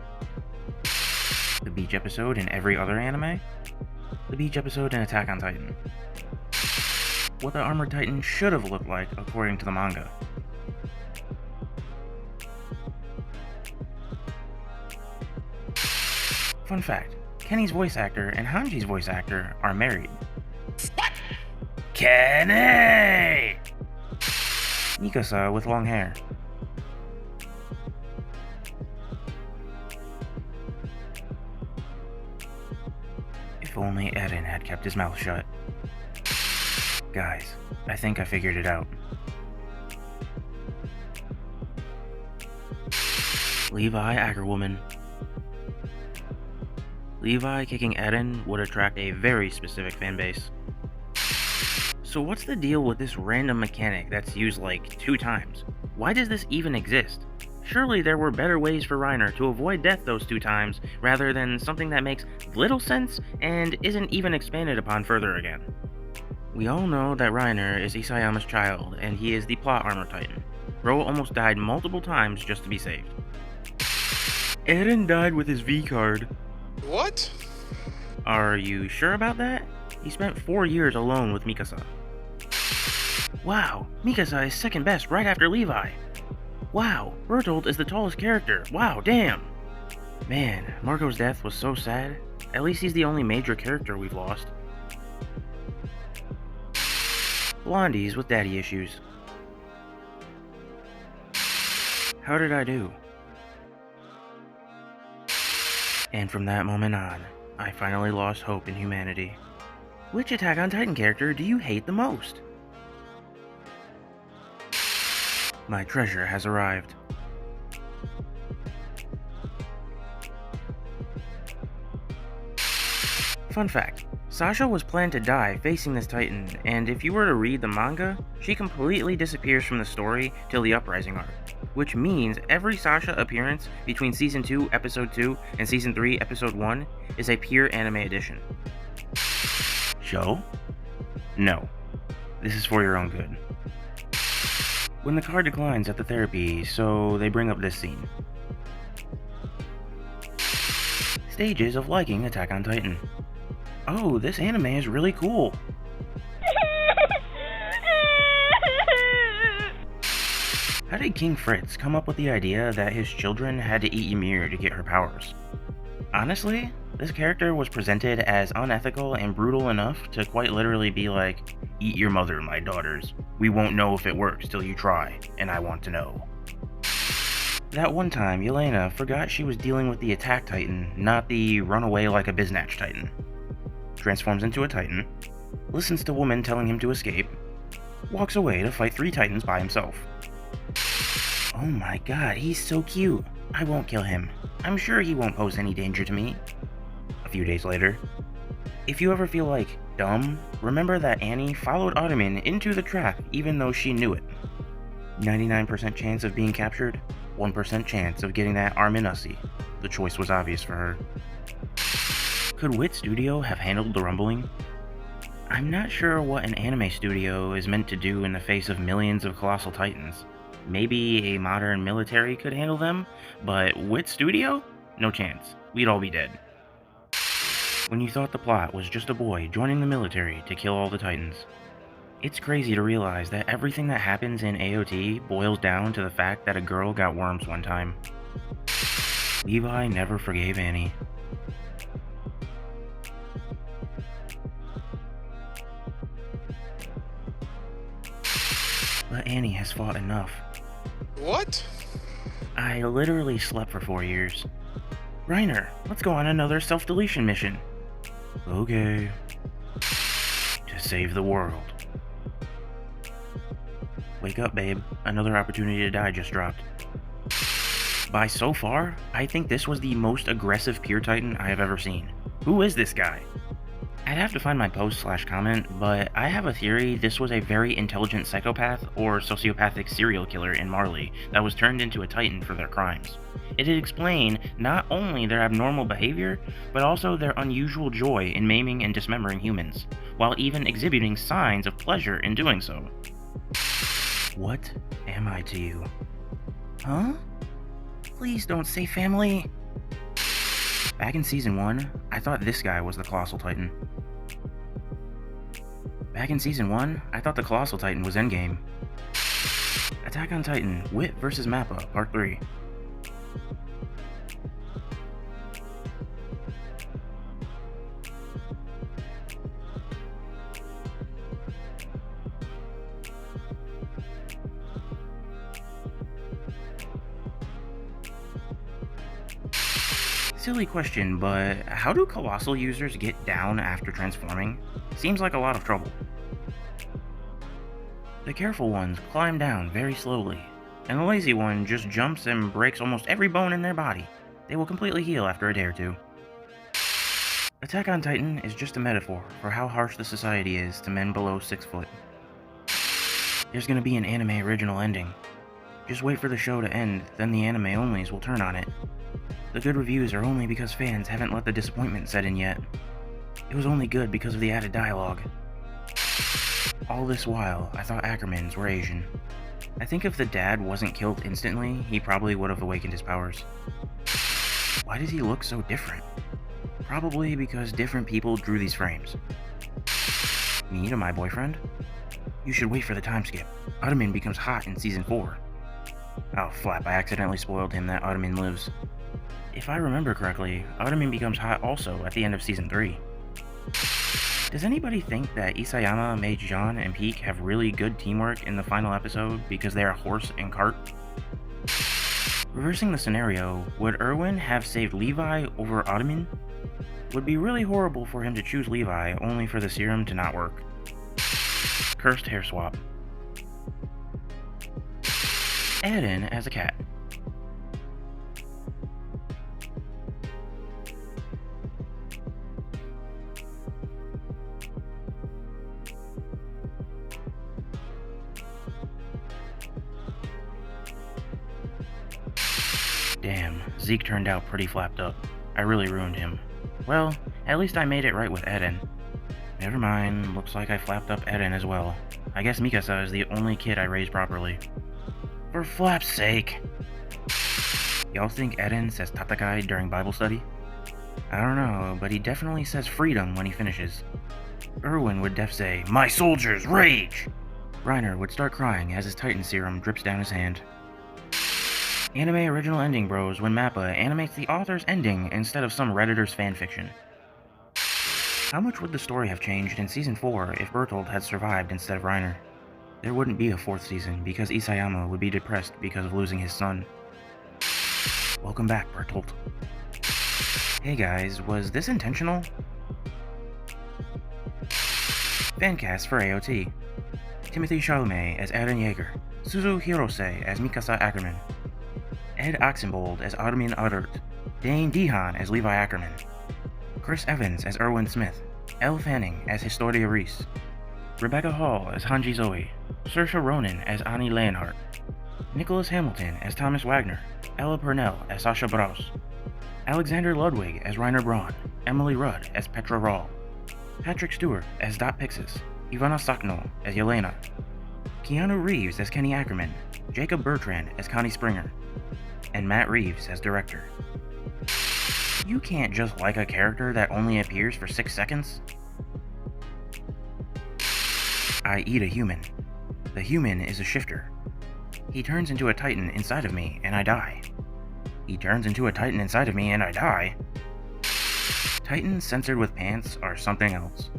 The beach episode in every other anime? The beach episode in Attack on Titan. What the Armored Titan should have looked like according to the manga. Fun fact, Kenny's voice actor and Hanji's voice actor are married. What? Kenny! Mikasa with long hair. If only Eren had kept his mouth shut. Guys, I think I figured it out. Levi Ackerwoman. Levi kicking Eren would attract a very specific fanbase. So what's the deal with this random mechanic that's used like 2 times? Why does this even exist? Surely there were better ways for Reiner to avoid death those 2 times, rather than something that makes little sense and isn't even expanded upon further again. We all know that Reiner is Isayama's child, and he is the plot Armor Titan. Bro almost died multiple times just to be saved. Eren died with his V-card. What? Are you sure about that? He spent 4 years alone with Mikasa. Wow, Mikasa is second best right after Levi. Wow, Bertolt is the tallest character. Wow, damn. Man, Marco's death was so sad. At least he's the only major character we've lost. Blondies with daddy issues. How did I do? And from that moment on, I finally lost hope in humanity. Which Attack on Titan character do you hate the most? My treasure has arrived. Fun fact, Sasha was planned to die facing this Titan, and if you were to read the manga, she completely disappears from the story till the Uprising arc, which means every Sasha appearance between Season 2, Episode 2, and Season 3, Episode 1 is a pure anime edition. Show? No. This is for your own good. When the card declines at the therapy, so they bring up this scene. Stages of liking Attack on Titan. Oh, this anime is really cool. How did King Fritz come up with the idea that his children had to eat Ymir to get her powers? Honestly, this character was presented as unethical and brutal enough to quite literally be like, "Eat your mother, my daughters. We won't know if it works till you try, and I want to know." That one time, Yelena forgot she was dealing with the Attack Titan, not the run away like a biznatch Titan. Transforms into a Titan, listens to woman telling him to escape, walks away to fight 3 Titans by himself. Oh my god, he's so cute. I won't kill him. I'm sure he won't pose any danger to me. A few days later. If you ever feel like dumb, remember that Annie followed Ottoman into the trap even though she knew it. 99% chance of being captured, 1% chance of getting that Armin Ussie. The choice was obvious for her. Could Wit Studio have handled the rumbling? I'm not sure what an anime studio is meant to do in the face of millions of colossal titans. Maybe a modern military could handle them, but Wit Studio? No chance. We'd all be dead. When you thought the plot was just a boy joining the military to kill all the titans. It's crazy to realize that everything that happens in AOT boils down to the fact that a girl got worms one time. Levi never forgave Annie. But Annie has fought enough. What? I literally slept for 4 years. Reiner, let's go on another self-deletion mission. Okay. To save the world. Wake up, babe. Another opportunity to die just dropped. By so far, I think this was the most aggressive Pure Titan I have ever seen. Who is this guy? I'd have to find my post/comment, but I have a theory this was a very intelligent psychopath or sociopathic serial killer in Marley that was turned into a Titan for their crimes. It'd explain not only their abnormal behavior, but also their unusual joy in maiming and dismembering humans, while even exhibiting signs of pleasure in doing so. What am I to you? Huh? Please don't say family. Back in Season 1, I thought this guy was the Colossal Titan. Back in Season 1, I thought the Colossal Titan was Endgame. Attack on Titan, Wit vs. Mappa, Part 3. Silly question, but how do Colossal users get down after transforming? Seems like a lot of trouble. The careful ones climb down very slowly, and the lazy one just jumps and breaks almost every bone in their body. They will completely heal after a day or two. Attack on Titan is just a metaphor for how harsh the society is to men below 6 foot. There's gonna be an anime original ending. Just wait for the show to end, then the anime onlys will turn on it. The good reviews are only because fans haven't let the disappointment set in yet. It was only good because of the added dialogue. All this while, I thought Ackermans were Asian. I think if the dad wasn't killed instantly, he probably would have awakened his powers. Why does he look so different? Probably because different people drew these frames. Me to my boyfriend? You should wait for the time skip. Ottoman becomes hot in Season 4. Oh flap, I accidentally spoiled him that Ottoman lives. If I remember correctly, Ottoman becomes hot also at the end of Season 3. Does anybody think that Isayama made Jean and Peak have really good teamwork in the final episode because they are horse and cart? Reversing the scenario, would Erwin have saved Levi over Ottoman? Would be really horrible for him to choose Levi only for the serum to not work. Cursed hair swap. Eren as a cat. Damn, Zeke turned out pretty flapped up. I really ruined him. Well, at least I made it right with Eren. Never mind, looks like I flapped up Eren as well. I guess Mikasa is the only kid I raised properly. For flap's sake! Y'all think Eren says Tatakai during Bible study? I don't know, but he definitely says freedom when he finishes. Erwin would say, "My soldiers, rage!" Reiner would start crying as his Titan serum drips down his hand. Anime original ending bros when Mappa animates the author's ending instead of some Redditor's fanfiction. How much would the story have changed in Season 4 if Bertolt had survived instead of Reiner? There wouldn't be a 4th season because Isayama would be depressed because of losing his son. Welcome back, Bertolt. Hey guys, was this intentional? Fancast for AOT. Timothy Chalamet as Eren Yeager, Suzu Hirose as Mikasa Ackerman, Ed Oxenbould as Armin Adert, Dane DeHaan as Levi Ackerman, Chris Evans as Erwin Smith, Elle Fanning as Historia Reese, Rebecca Hall as Hanji Zoe, Saoirse Ronan as Annie Leonhardt, Nicholas Hamilton as Thomas Wagner, Ella Purnell as Sasha Brous, Alexander Ludwig as Reiner Braun, Emily Rudd as Petra Rahl, Patrick Stewart as Dot Pixis, Ivana Sakno as Yelena, Keanu Reeves as Kenny Ackerman, Jacob Bertrand as Connie Springer, and Matt Reeves as director. You can't just like a character that only appears for 6 seconds. I eat a human. The human is a shifter. He turns into a Titan inside of me and I die. He turns into a Titan inside of me and I die. Titans censored with pants are something else.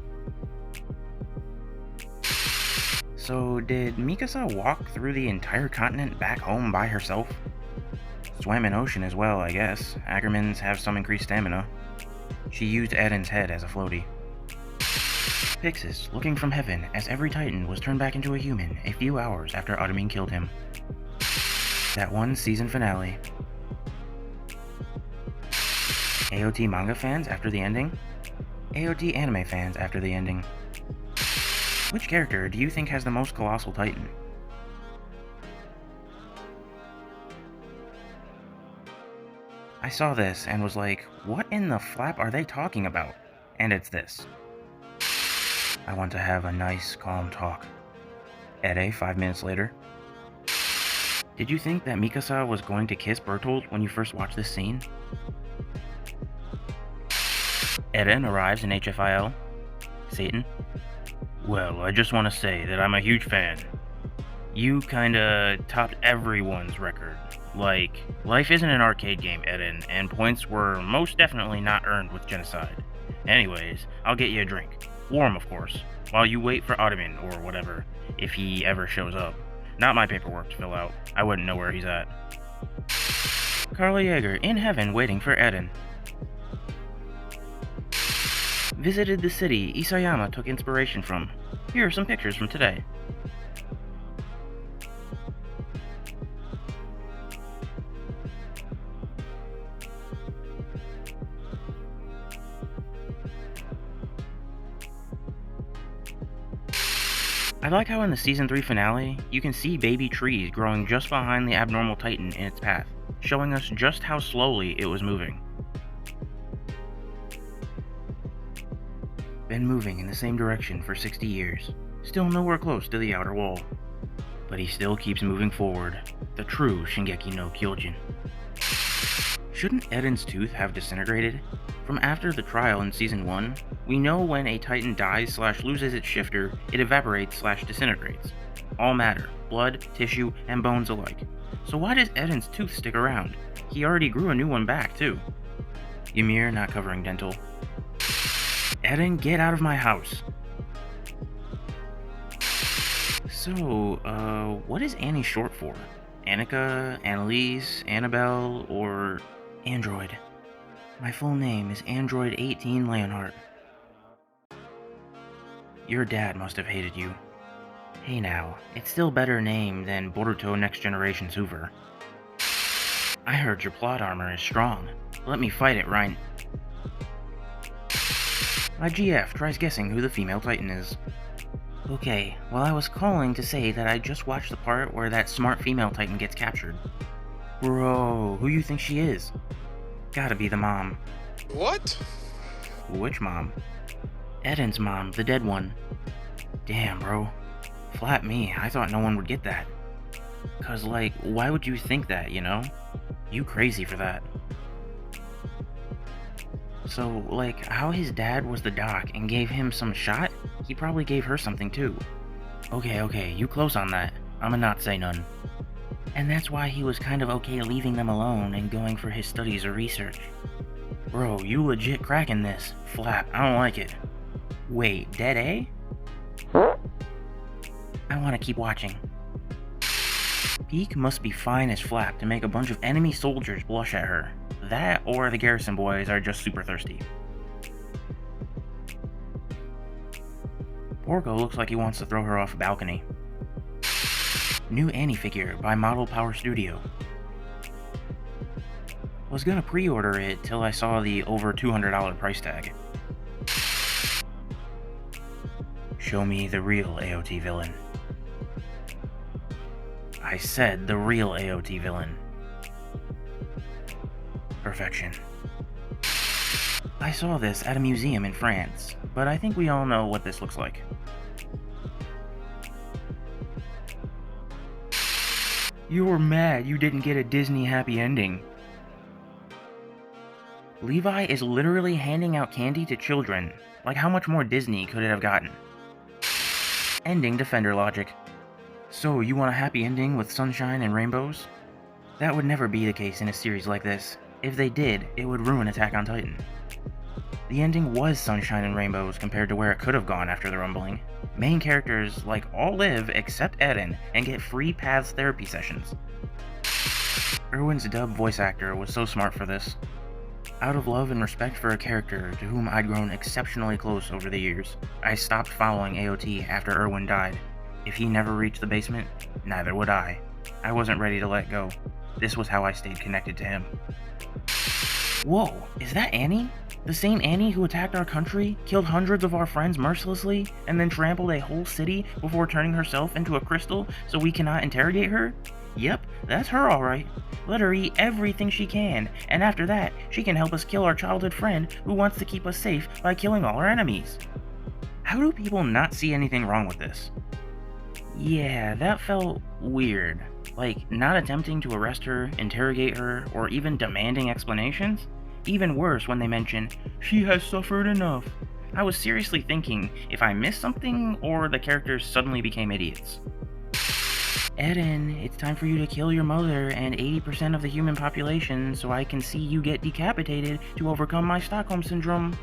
So did Mikasa walk through the entire continent back home by herself? Swam in ocean as well, I guess. Ackermans have some increased stamina. She used Eden's head as a floaty. Pixis looking from heaven as every Titan was turned back into a human a few hours after Armin killed him. That one season finale. AOT manga fans after the ending? AOT anime fans after the ending. Which character do you think has the most colossal Titan? I saw this and was like, what in the flap are they talking about? And it's this. I want to have a nice, calm talk. Ede, 5 minutes later. Did you think that Mikasa was going to kiss Bertolt when you first watched this scene? Eren arrives in HFIL. Satan. Well, I just want to say that I'm a huge fan. You kinda topped everyone's record. Like, life isn't an arcade game, Eden, and points were most definitely not earned with genocide. Anyways, I'll get you a drink. Warm, of course, while you wait for Ottoman or whatever, if he ever shows up. Not my paperwork to fill out. I wouldn't know where he's at. Carla Yeager in heaven waiting for Eden. Visited the city Isayama took inspiration from. Here are some pictures from today. I like how in the Season 3 finale, you can see baby trees growing just behind the abnormal Titan in its path, showing us just how slowly it was moving. Been moving in the same direction for 60 years, still nowhere close to the outer wall. But he still keeps moving forward, the true Shingeki no Kyojin. Shouldn't Eden's tooth have disintegrated? From after the trial in Season 1, we know when a Titan dies/loses its shifter, it evaporates/disintegrates. All matter, blood, tissue, and bones alike. So why does Eden's tooth stick around? He already grew a new one back, too. Ymir not covering dental. Eden, get out of my house. So, what is Annie short for? Annika, Annalise, Annabelle, or Android? My full name is Android 18 Leonhardt. Your dad must have hated you. Hey now, it's still better name than Boruto Next Generation's Hoover. I heard your plot armor is strong. Let me fight it, Ryan. My GF tries guessing who the female Titan is. Okay, well I was calling to say that I just watched the part where that smart female Titan gets captured. Bro, who you think she is? Gotta be the mom. What? Which mom? Eden's mom, the dead one. Damn, bro. Flat me, I thought no one would get that. Cause like, why would you think that, you know? You crazy for that. So, like, how his dad was the doc and gave him some shot, he probably gave her something too. Okay, you close on that. I'ma not say none. And that's why he was kind of okay leaving them alone and going for his studies or research. Bro, you legit cracking this. Flap, I don't like it. Wait, dead A? I want to keep watching. Peak must be fine as Flap to make a bunch of enemy soldiers blush at her. That or the Garrison boys are just super thirsty. Porco looks like he wants to throw her off a balcony. New Annie figure by Model Power Studio. Was gonna pre-order it till I saw the over $200 price tag. Show me the real AOT villain. I said the real AOT villain. Perfection. I saw this at a museum in France, but I think we all know what this looks like. You're mad you didn't get a Disney happy ending. Levi is literally handing out candy to children. Like, how much more Disney could it have gotten? Ending Defender logic. So, you want a happy ending with sunshine and rainbows? That would never be the case in a series like this. If they did, it would ruin Attack on Titan. The ending was sunshine and rainbows compared to where it could have gone after the rumbling. Main characters, like, all live except Eren and get free paths therapy sessions. Erwin's dub voice actor was so smart for this. Out of love and respect for a character to whom I'd grown exceptionally close over the years, I stopped following AOT after Erwin died. If he never reached the basement, neither would I. I wasn't ready to let go. This was how I stayed connected to him. Whoa, is that Annie? The same Annie who attacked our country, killed hundreds of our friends mercilessly, and then trampled a whole city before turning herself into a crystal so we cannot interrogate her? Yep, that's her alright. Let her eat everything she can, and after that, she can help us kill our childhood friend who wants to keep us safe by killing all our enemies. How do people not see anything wrong with this? Yeah, that felt weird. Like, not attempting to arrest her, interrogate her, or even demanding explanations? Even worse when they mention, she has suffered enough. I was seriously thinking if I missed something or the characters suddenly became idiots. Eren, it's time for you to kill your mother and 80% of the human population so I can see you get decapitated to overcome my Stockholm Syndrome.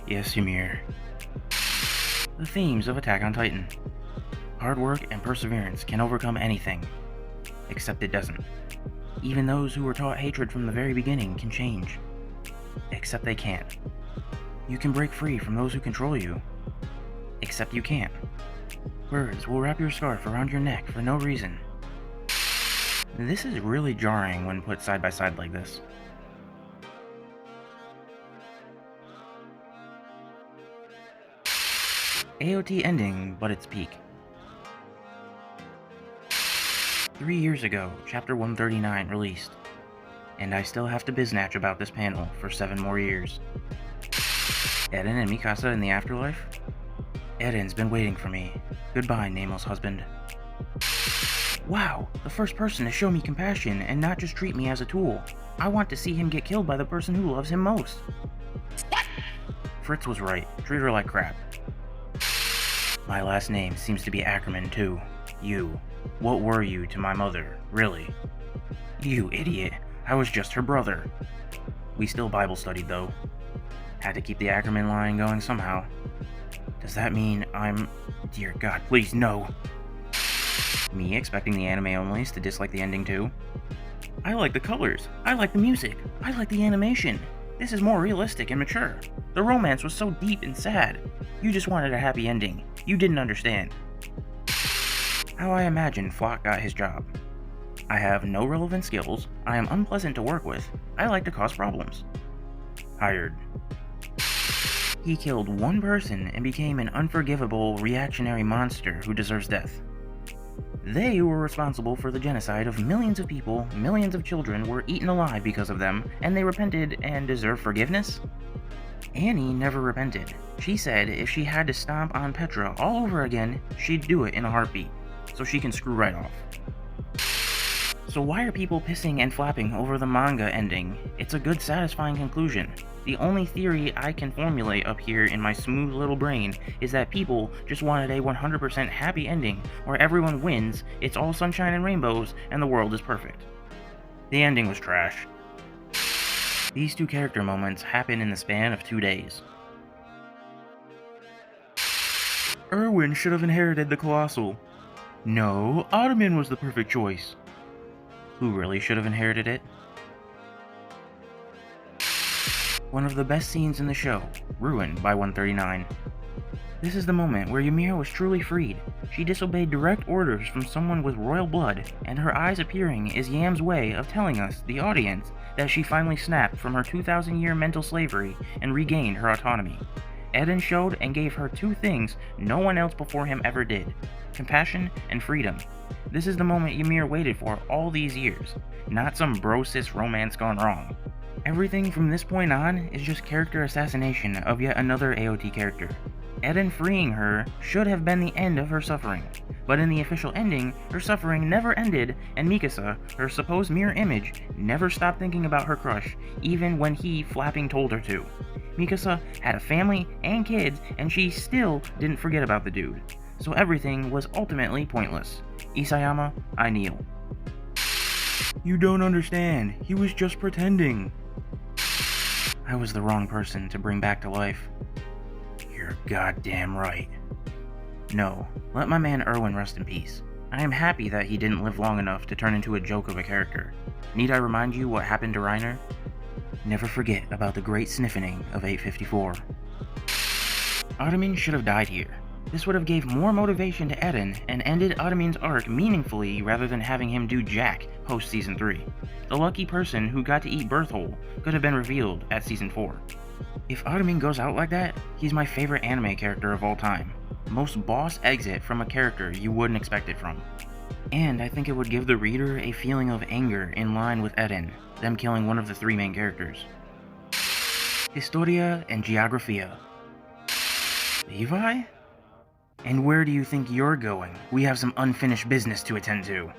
Yes, Ymir. The themes of Attack on Titan. Hard work and perseverance can overcome anything. Except it doesn't. Even those who were taught hatred from the very beginning can change. Except they can't. You can break free from those who control you. Except you can't. Birds will wrap your scarf around your neck for no reason. This is really jarring when put side by side like this. AOT ending, but its peak. 3 years ago, Chapter 139 released, and I still have to biznatch about this panel for 7 more years. Eren and Mikasa in the afterlife? Eren's been waiting for me. Goodbye, Nemo's husband. Wow, the first person to show me compassion and not just treat me as a tool. I want to see him get killed by the person who loves him most. Fritz was right, treat her like crap. My last name seems to be Ackerman too. You. What were you to my mother, really? You idiot, I was just her brother. We still Bible studied though. Had to keep the Ackerman line going somehow. Does that mean I'm... Dear God, please no. Me expecting the anime onlys to dislike the ending too? I like the colors, I like the music, I like the animation. This is more realistic and mature. The romance was so deep and sad. You just wanted a happy ending. You didn't understand. How I imagine Flock got his job. I have no relevant skills, I am unpleasant to work with, I like to cause problems. Hired. He killed one person and became an unforgivable, reactionary monster who deserves death. They were responsible for the genocide of millions of people, millions of children were eaten alive because of them, and they repented and deserve forgiveness? Annie never repented. She said if she had to stomp on Petra all over again, she'd do it in a heartbeat, so she can screw right off. So why are people pissing and flapping over the manga ending? It's a good, satisfying conclusion. The only theory I can formulate up here in my smooth little brain is that people just wanted a 100% happy ending where everyone wins, it's all sunshine and rainbows, and the world is perfect. The ending was trash. These two character moments happen in the span of 2 days. Erwin should have inherited the Colossal. No, Ottoman was the perfect choice. Who really should have inherited it? One of the best scenes in the show, ruined by 139. This is the moment where Ymir was truly freed. She disobeyed direct orders from someone with royal blood, and her eyes appearing is Yam's way of telling us, the audience, that she finally snapped from her 2,000-year mental slavery and regained her autonomy. Eden showed and gave her two things no one else before him ever did: compassion and freedom. This is the moment Ymir waited for all these years, not some bro-sis romance gone wrong. Everything from this point on is just character assassination of yet another AOT character. Eden freeing her should have been the end of her suffering, but in the official ending, her suffering never ended, and Mikasa, her supposed mirror image, never stopped thinking about her crush, even when he flapping told her to. Mikasa had a family and kids, and she still didn't forget about the dude. So everything was ultimately pointless. Isayama, I kneel. You don't understand. He was just pretending. I was the wrong person to bring back to life. You're goddamn right. No, let my man Erwin rest in peace. I am happy that he didn't live long enough to turn into a joke of a character. Need I remind you what happened to Reiner? Never forget about the great sniffing of 854. Ottoman should have died here. This would have gave more motivation to Eden and ended Ottoman's arc meaningfully rather than having him do jack post Season 3. The lucky person who got to eat Berthold could have been revealed at Season 4. If Ottoman goes out like that, he's my favorite anime character of all time. Most boss exit from a character you wouldn't expect it from. And I think it would give the reader a feeling of anger in line with Eden, them killing one of the three main characters. Historia and Geografia. Levi? And where do you think you're going? We have some unfinished business to attend to.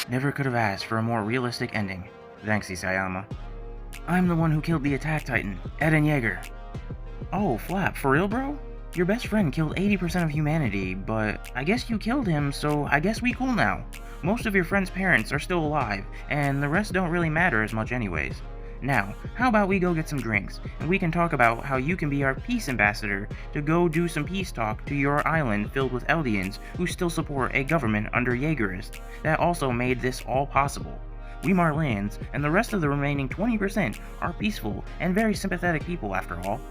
Never could have asked for a more realistic ending. Thanks, Isayama. I'm the one who killed the Attack Titan, Eren Yeager. Oh, Flap, for real, bro? Your best friend killed 80% of humanity, but I guess you killed him, so I guess we cool now. Most of your friend's parents are still alive, and the rest don't really matter as much anyways. Now, how about we go get some drinks, and we can talk about how you can be our peace ambassador to go do some peace talk to your island filled with Eldians who still support a government under Jaegerist that also made this all possible. We Marleyans, and the rest of the remaining 20% are peaceful and very sympathetic people after all.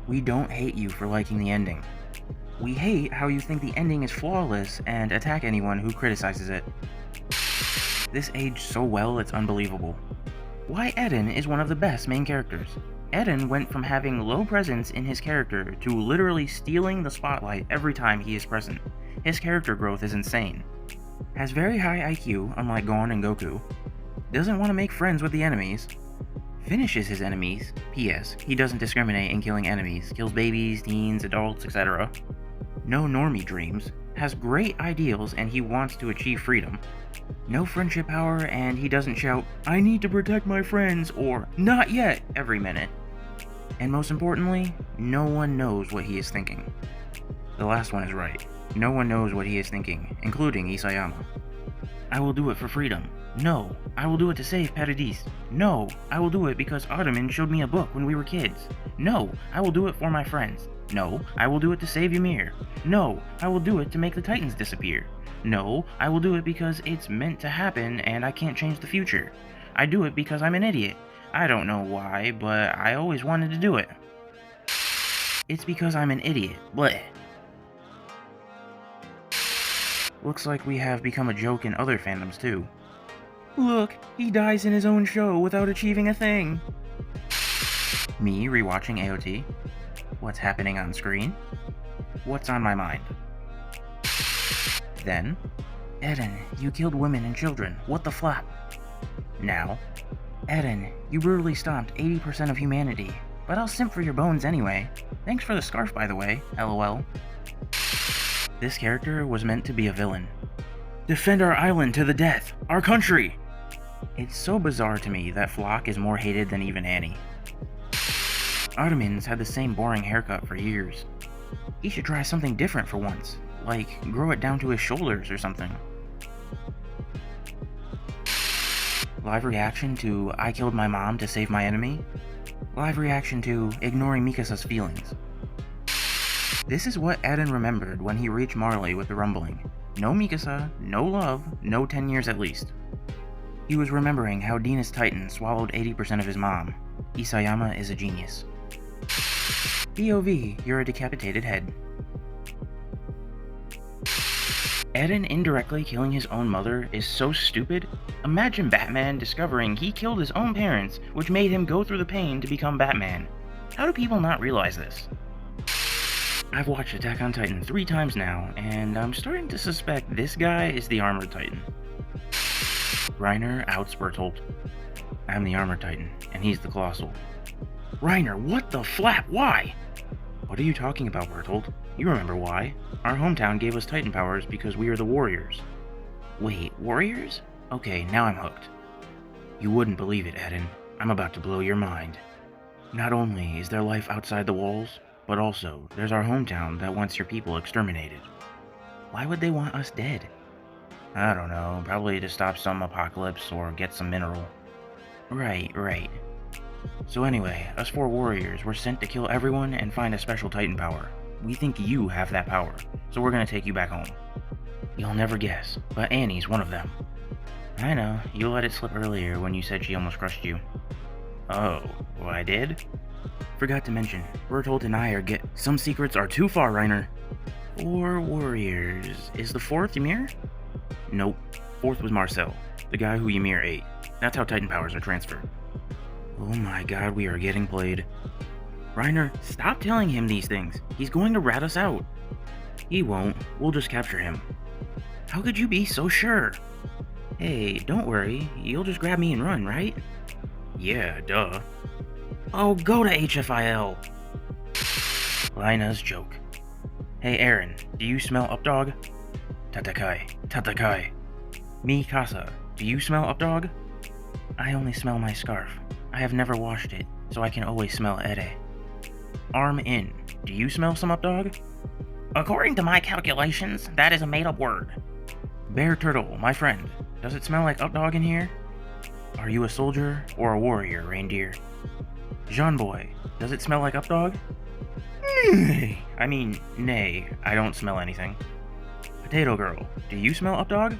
We don't hate you for liking the ending. We hate how you think the ending is flawless and attack anyone who criticizes it. This aged so well it's unbelievable. Why Eden is one of the best main characters. Eden went from having low presence in his character to literally stealing the spotlight every time he is present. His character growth is insane. Has very high IQ, unlike Gon and Goku. Doesn't want to make friends with the enemies. Finishes his enemies. P.S. He doesn't discriminate in killing enemies. Kills babies, teens, adults, etc. No normie dreams. Has great ideals and he wants to achieve freedom. No friendship power, and he doesn't shout, "I need to protect my friends," or "Not yet," every minute. And most importantly, no one knows what he is thinking. The last one is right. No one knows what he is thinking, including Isayama. I will do it for freedom. No, I will do it to save Paradis. No, I will do it because Ottoman showed me a book when we were kids. No, I will do it for my friends. No, I will do it to save Ymir. No, I will do it to make the Titans disappear. No, I will do it because it's meant to happen and I can't change the future. I do it because I'm an idiot. I don't know why, but I always wanted to do it. It's because I'm an idiot. Bleh. Looks like we have become a joke in other fandoms too. Look, he dies in his own show without achieving a thing. Me rewatching AOT? What's happening on screen? What's on my mind? Then, Eden, you killed women and children. What the flap? Now, Eden, you brutally stomped 80% of humanity. But I'll simp for your bones anyway. Thanks for the scarf, by the way, LOL. This character was meant to be a villain. Defend our island to the death! Our country! It's so bizarre to me that Flock is more hated than even Annie. Ottoman's had the same boring haircut for years. He should try something different for once, like grow it down to his shoulders or something. Live reaction to I killed my mom to save my enemy. Live reaction to ignoring Mikasa's feelings. This is what Eren remembered when he reached Marley with the rumbling. No Mikasa, no love, no 10 years at least. He was remembering how Dinas Titan swallowed 80% of his mom. Isayama is a genius. POV, you're a decapitated head. Eren indirectly killing his own mother is so stupid. Imagine Batman discovering he killed his own parents, which made him go through the pain to become Batman. How do people not realize this? I've watched Attack on Titan 3 times now, and I'm starting to suspect this guy is the Armored Titan. Reiner outs Bertolt. I'm the Armored Titan, and he's the Colossal. Reiner, what the flap? Why? What are you talking about, Bertolt? You remember why. Our hometown gave us Titan powers because we are the warriors. Wait, warriors? Okay, now I'm hooked. You wouldn't believe it, Eren. I'm about to blow your mind. Not only is there life outside the walls, but also there's our hometown that wants your people exterminated. Why would they want us dead? I don't know, probably to stop some apocalypse or get some mineral. Right. So anyway, us 4 warriors were sent to kill everyone and find a special Titan power. We think you have that power, so we're gonna take you back home. You'll never guess, but Annie's one of them. I know, you let it slip earlier when you said she almost crushed you. Oh, well I did? Forgot to mention, Bertolt and I are some secrets are too far, Reiner. 4 warriors. Is the 4th Ymir? Nope. 4th was Marcel, the guy who Ymir ate. That's how Titan powers are transferred. Oh my god, we are getting played. Reiner, stop telling him these things. He's going to rat us out. He won't. We'll just capture him. How could you be so sure? Hey, don't worry. You'll just grab me and run, right? Yeah, duh. Oh, go to HFIL. Lina's joke. Hey, Eren, do you smell Updog? Tatakai. Mikasa, do you smell Updog? I only smell my scarf. I have never washed it, so I can always smell Ere. Arm in. Do you smell some Updog? According to my calculations, that is a made-up word. Bear Turtle, my friend, does it smell like Updog in here? Are you a soldier or a warrior, reindeer? Jean Boy, does it smell like Updog? Nay, I don't smell anything. Potato Girl, do you smell Updog?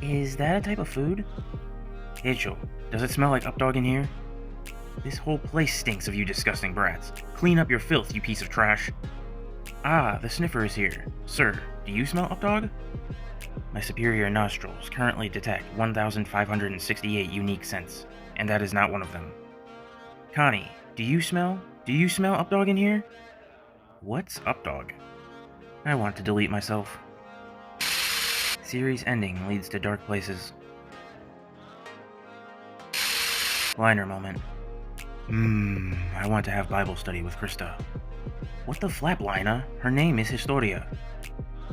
Is that a type of food? Hitchell, does it smell like Updog in here? This whole place stinks of you disgusting brats. Clean up your filth, you piece of trash. Ah, the sniffer is here. Sir, do you smell Updog? My superior nostrils currently detect 1,568 unique scents, and that is not one of them. Connie, do you smell Updog in here? What's Updog? I want to delete myself. Series ending leads to dark places. Liner moment. I want to have Bible study with Krista. What the flap, Lina? Her name is Historia.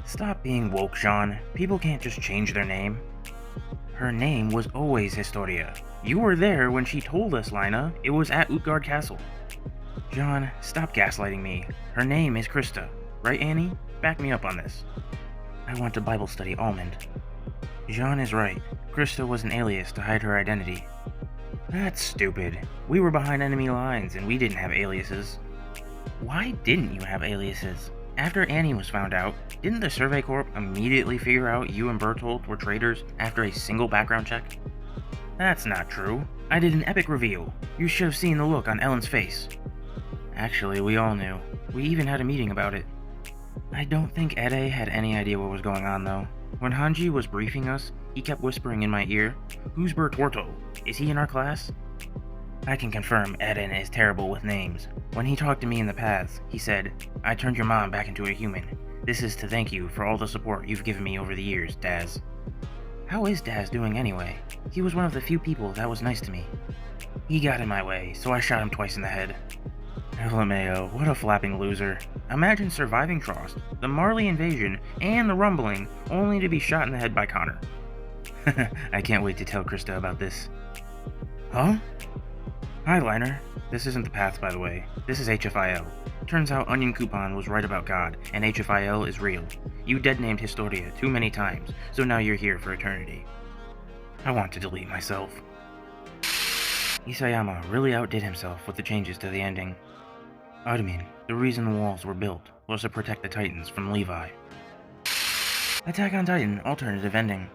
Stop being woke, Jean. People can't just change their name. Her name was always Historia. You were there when she told us, Lina. It was at Utgard Castle. Jean, stop gaslighting me. Her name is Krista. Right, Annie? Back me up on this. I want to Bible study Almond. Jean is right. Krista was an alias to hide her identity. That's stupid. We were behind enemy lines and we didn't have aliases. Why didn't you have aliases? After Annie was found out, didn't the Survey Corp immediately figure out you and Bertolt were traitors after a single background check? That's not true. I did an epic reveal. You should have seen the look on Ellen's face. Actually, we all knew. We even had a meeting about it. I don't think Ede had any idea what was going on though. When Hanji was briefing us, he kept whispering in my ear, "Who's Bertorto? Is he in our class?" I can confirm Eden is terrible with names. When he talked to me in the past, he said, "I turned your mom back into a human. This is to thank you for all the support you've given me over the years, Daz." How is Daz doing anyway? He was one of the few people that was nice to me. He got in my way, so I shot him twice in the head. LMAO, what a flapping loser. Imagine surviving Trost, the Marley invasion, and the rumbling, only to be shot in the head by Connor. I can't wait to tell Krista about this. Huh? Hi, Liner. This isn't the Path, by the way. This is HFIL. Turns out Onion Coupon was right about God, and HFIL is real. You dead-named Historia too many times, so now you're here for eternity. I want to delete myself. Isayama really outdid himself with the changes to the ending. Armin, the reason the walls were built was to protect the Titans from Levi. Attack on Titan alternative ending.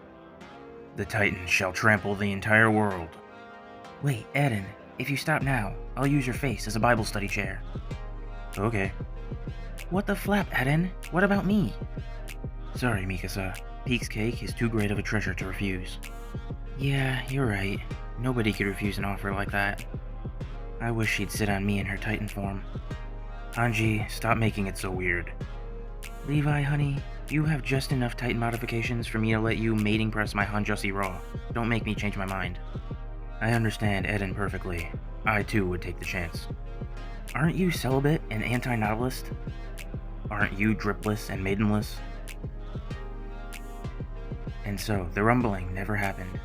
The Titans shall trample the entire world. Wait, Eren, if you stop now, I'll use your face as a Bible study chair. Okay. What the flap, Eren? What about me? Sorry, Mikasa. Peak's cake is too great of a treasure to refuse. Yeah, you're right. Nobody could refuse an offer like that. I wish she'd sit on me in her Titan form. Hanji, stop making it so weird. Levi, honey, you have just enough Titan modifications for me to let you mating press my Hanjutsu Raw. Don't make me change my mind. I understand Eden perfectly. I too would take the chance. Aren't you celibate and anti-novelist? Aren't you dripless and maidenless? And so, the rumbling never happened.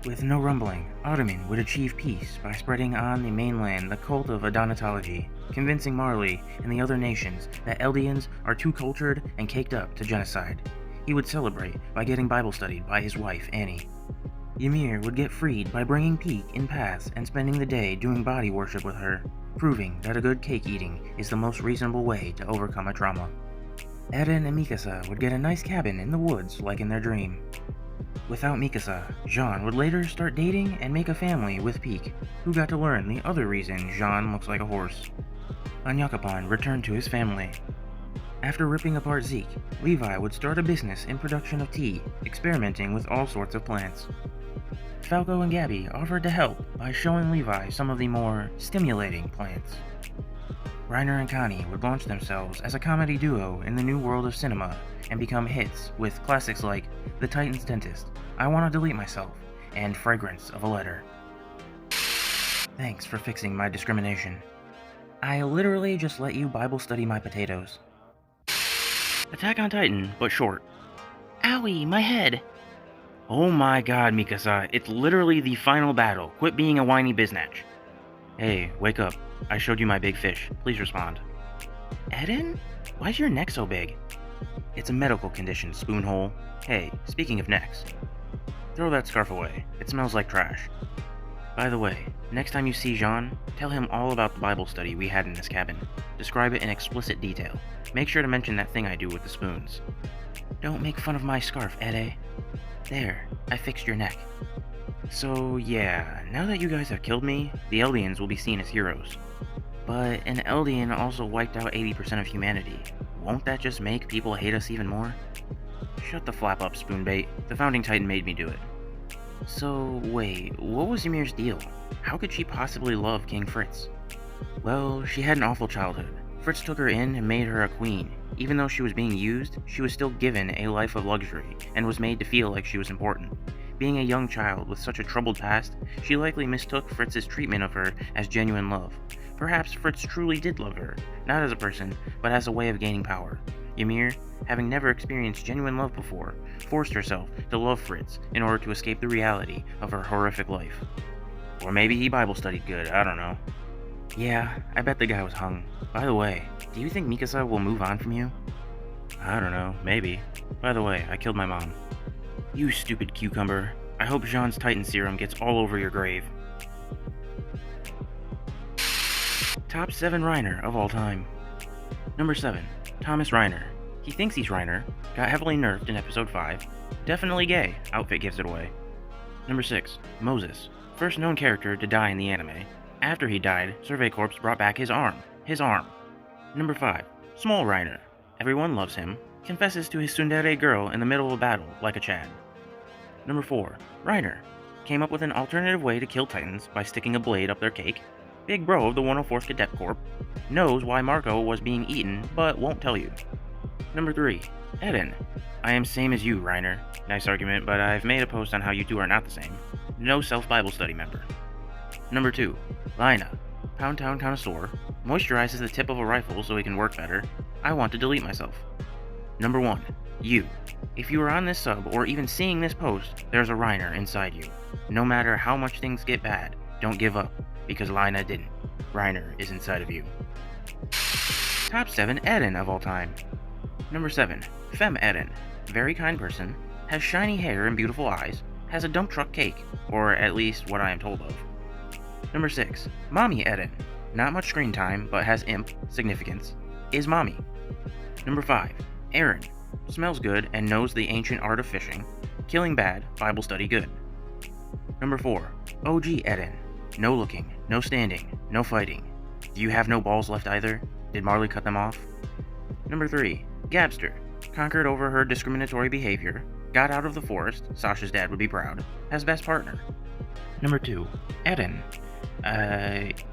With no rumbling, Ottoman would achieve peace by spreading on the mainland the cult of Adonatology, convincing Marley and the other nations that Eldians are too cultured and caked up to genocide. He would celebrate by getting Bible studied by his wife, Annie. Ymir would get freed by bringing Peak in paths and spending the day doing body worship with her, proving that a good cake eating is the most reasonable way to overcome a trauma. Eren and Mikasa would get a nice cabin in the woods like in their dream. Without Mikasa, Jean would later start dating and make a family with Peak, who got to learn the other reason Jean looks like a horse. Anyakapan returned to his family. After ripping apart Zeke, Levi would start a business in production of tea, experimenting with all sorts of plants. Falco and Gabby offered to help by showing Levi some of the more stimulating plants. Reiner and Connie would launch themselves as a comedy duo in the new world of cinema and become hits with classics like The Titan's Dentist, I Wanna Delete Myself, and Fragrance of a Letter. Thanks for fixing my discrimination. I literally just let you Bible study my potatoes. Attack on Titan, but short. Owie, my head! Oh my god, Mikasa, it's literally the final battle. Quit being a whiny biznatch. Hey, wake up. I showed you my big fish. Please respond. Eden? Why's your neck so big? It's a medical condition, spoonhole. Hey, speaking of necks. Throw that scarf away. It smells like trash. By the way, next time you see Jean, tell him all about the Bible study we had in this cabin. Describe it in explicit detail. Make sure to mention that thing I do with the spoons. Don't make fun of my scarf, Ede. There, I fixed your neck. So yeah, now that you guys have killed me, the Eldians will be seen as heroes. But an Eldian also wiped out 80% of humanity. Won't that just make people hate us even more? Shut the flap up, Spoonbait. The Founding Titan made me do it. So wait, what was Ymir's deal? How could she possibly love King Fritz? Well, she had an awful childhood. Fritz took her in and made her a queen. Even though she was being used, she was still given a life of luxury, and was made to feel like she was important. Being a young child with such a troubled past, she likely mistook Fritz's treatment of her as genuine love. Perhaps Fritz truly did love her, not as a person, but as a way of gaining power. Ymir, having never experienced genuine love before, forced herself to love Fritz in order to escape the reality of her horrific life. Or maybe he Bible studied good, I don't know. Yeah, I bet the guy was hung. By the way, do you think Mikasa will move on from you? I don't know, maybe. By the way, I killed my mom. You stupid cucumber. I hope Jean's Titan serum gets all over your grave. Top 7 Reiner of all time. Number 7. Thomas Reiner. He thinks he's Reiner. Got heavily nerfed in episode 5. Definitely gay. Outfit gives it away. Number 6. Moses. First known character to die in the anime. After he died, Survey Corps brought back his arm. His arm. Number 5. Small Reiner. Everyone loves him. Confesses to his tsundere girl in the middle of a battle, like a Chad. Number 4. Reiner. Came up with an alternative way to kill Titans by sticking a blade up their cake. Big bro of the 104th Cadet Corps. Knows why Marco was being eaten, but won't tell you. Number 3. Eden. I am same as you, Reiner. Nice argument, but I've made a post on how you two are not the same. No self-Bible study member. Number 2. Lina. Pound Town Connoisseur, moisturizes the tip of a rifle so it can work better, I want to delete myself. Number 1. You. If you are on this sub or even seeing this post, there's a Reiner inside you. No matter how much things get bad, don't give up, because Lina didn't. Reiner is inside of you. Top 7 Eren of all time. Number 7. Femme Eren. Very kind person, has shiny hair and beautiful eyes, has a dump truck cake, or at least what I am told of. Number 6. Mommy Eren. Not much screen time, but has imp, significance, is mommy. Number 5. Eren. Smells good and knows the ancient art of fishing. Killing bad, Bible study good. Number 4. OG Eren. No looking, no standing, no fighting. Do you have no balls left either? Did Marley cut them off? Number 3. Gabster. Conquered over her discriminatory behavior. Got out of the forest, Sasha's dad would be proud. Has best partner. Number 2. Eren.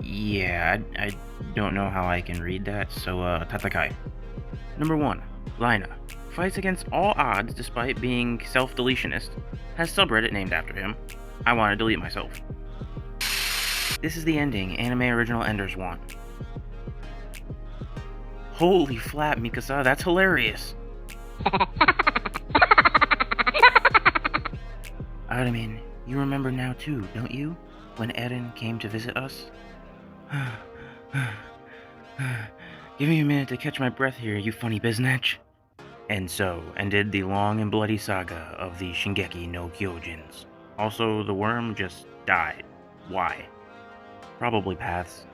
Yeah, I don't know how I can read that, so, Tatakai. Number 1. Lina. Fights against all odds despite being self-deletionist. Has subreddit named after him. I want to delete myself. This is the ending anime original enders want. Holy flap, Mikasa, that's hilarious! Armin, you remember now too, don't you? When Eren came to visit us? Give me a minute to catch my breath here, you funny biznatch. And so ended the long and bloody saga of the Shingeki no Kyojins. Also, the worm just died. Why? Probably paths.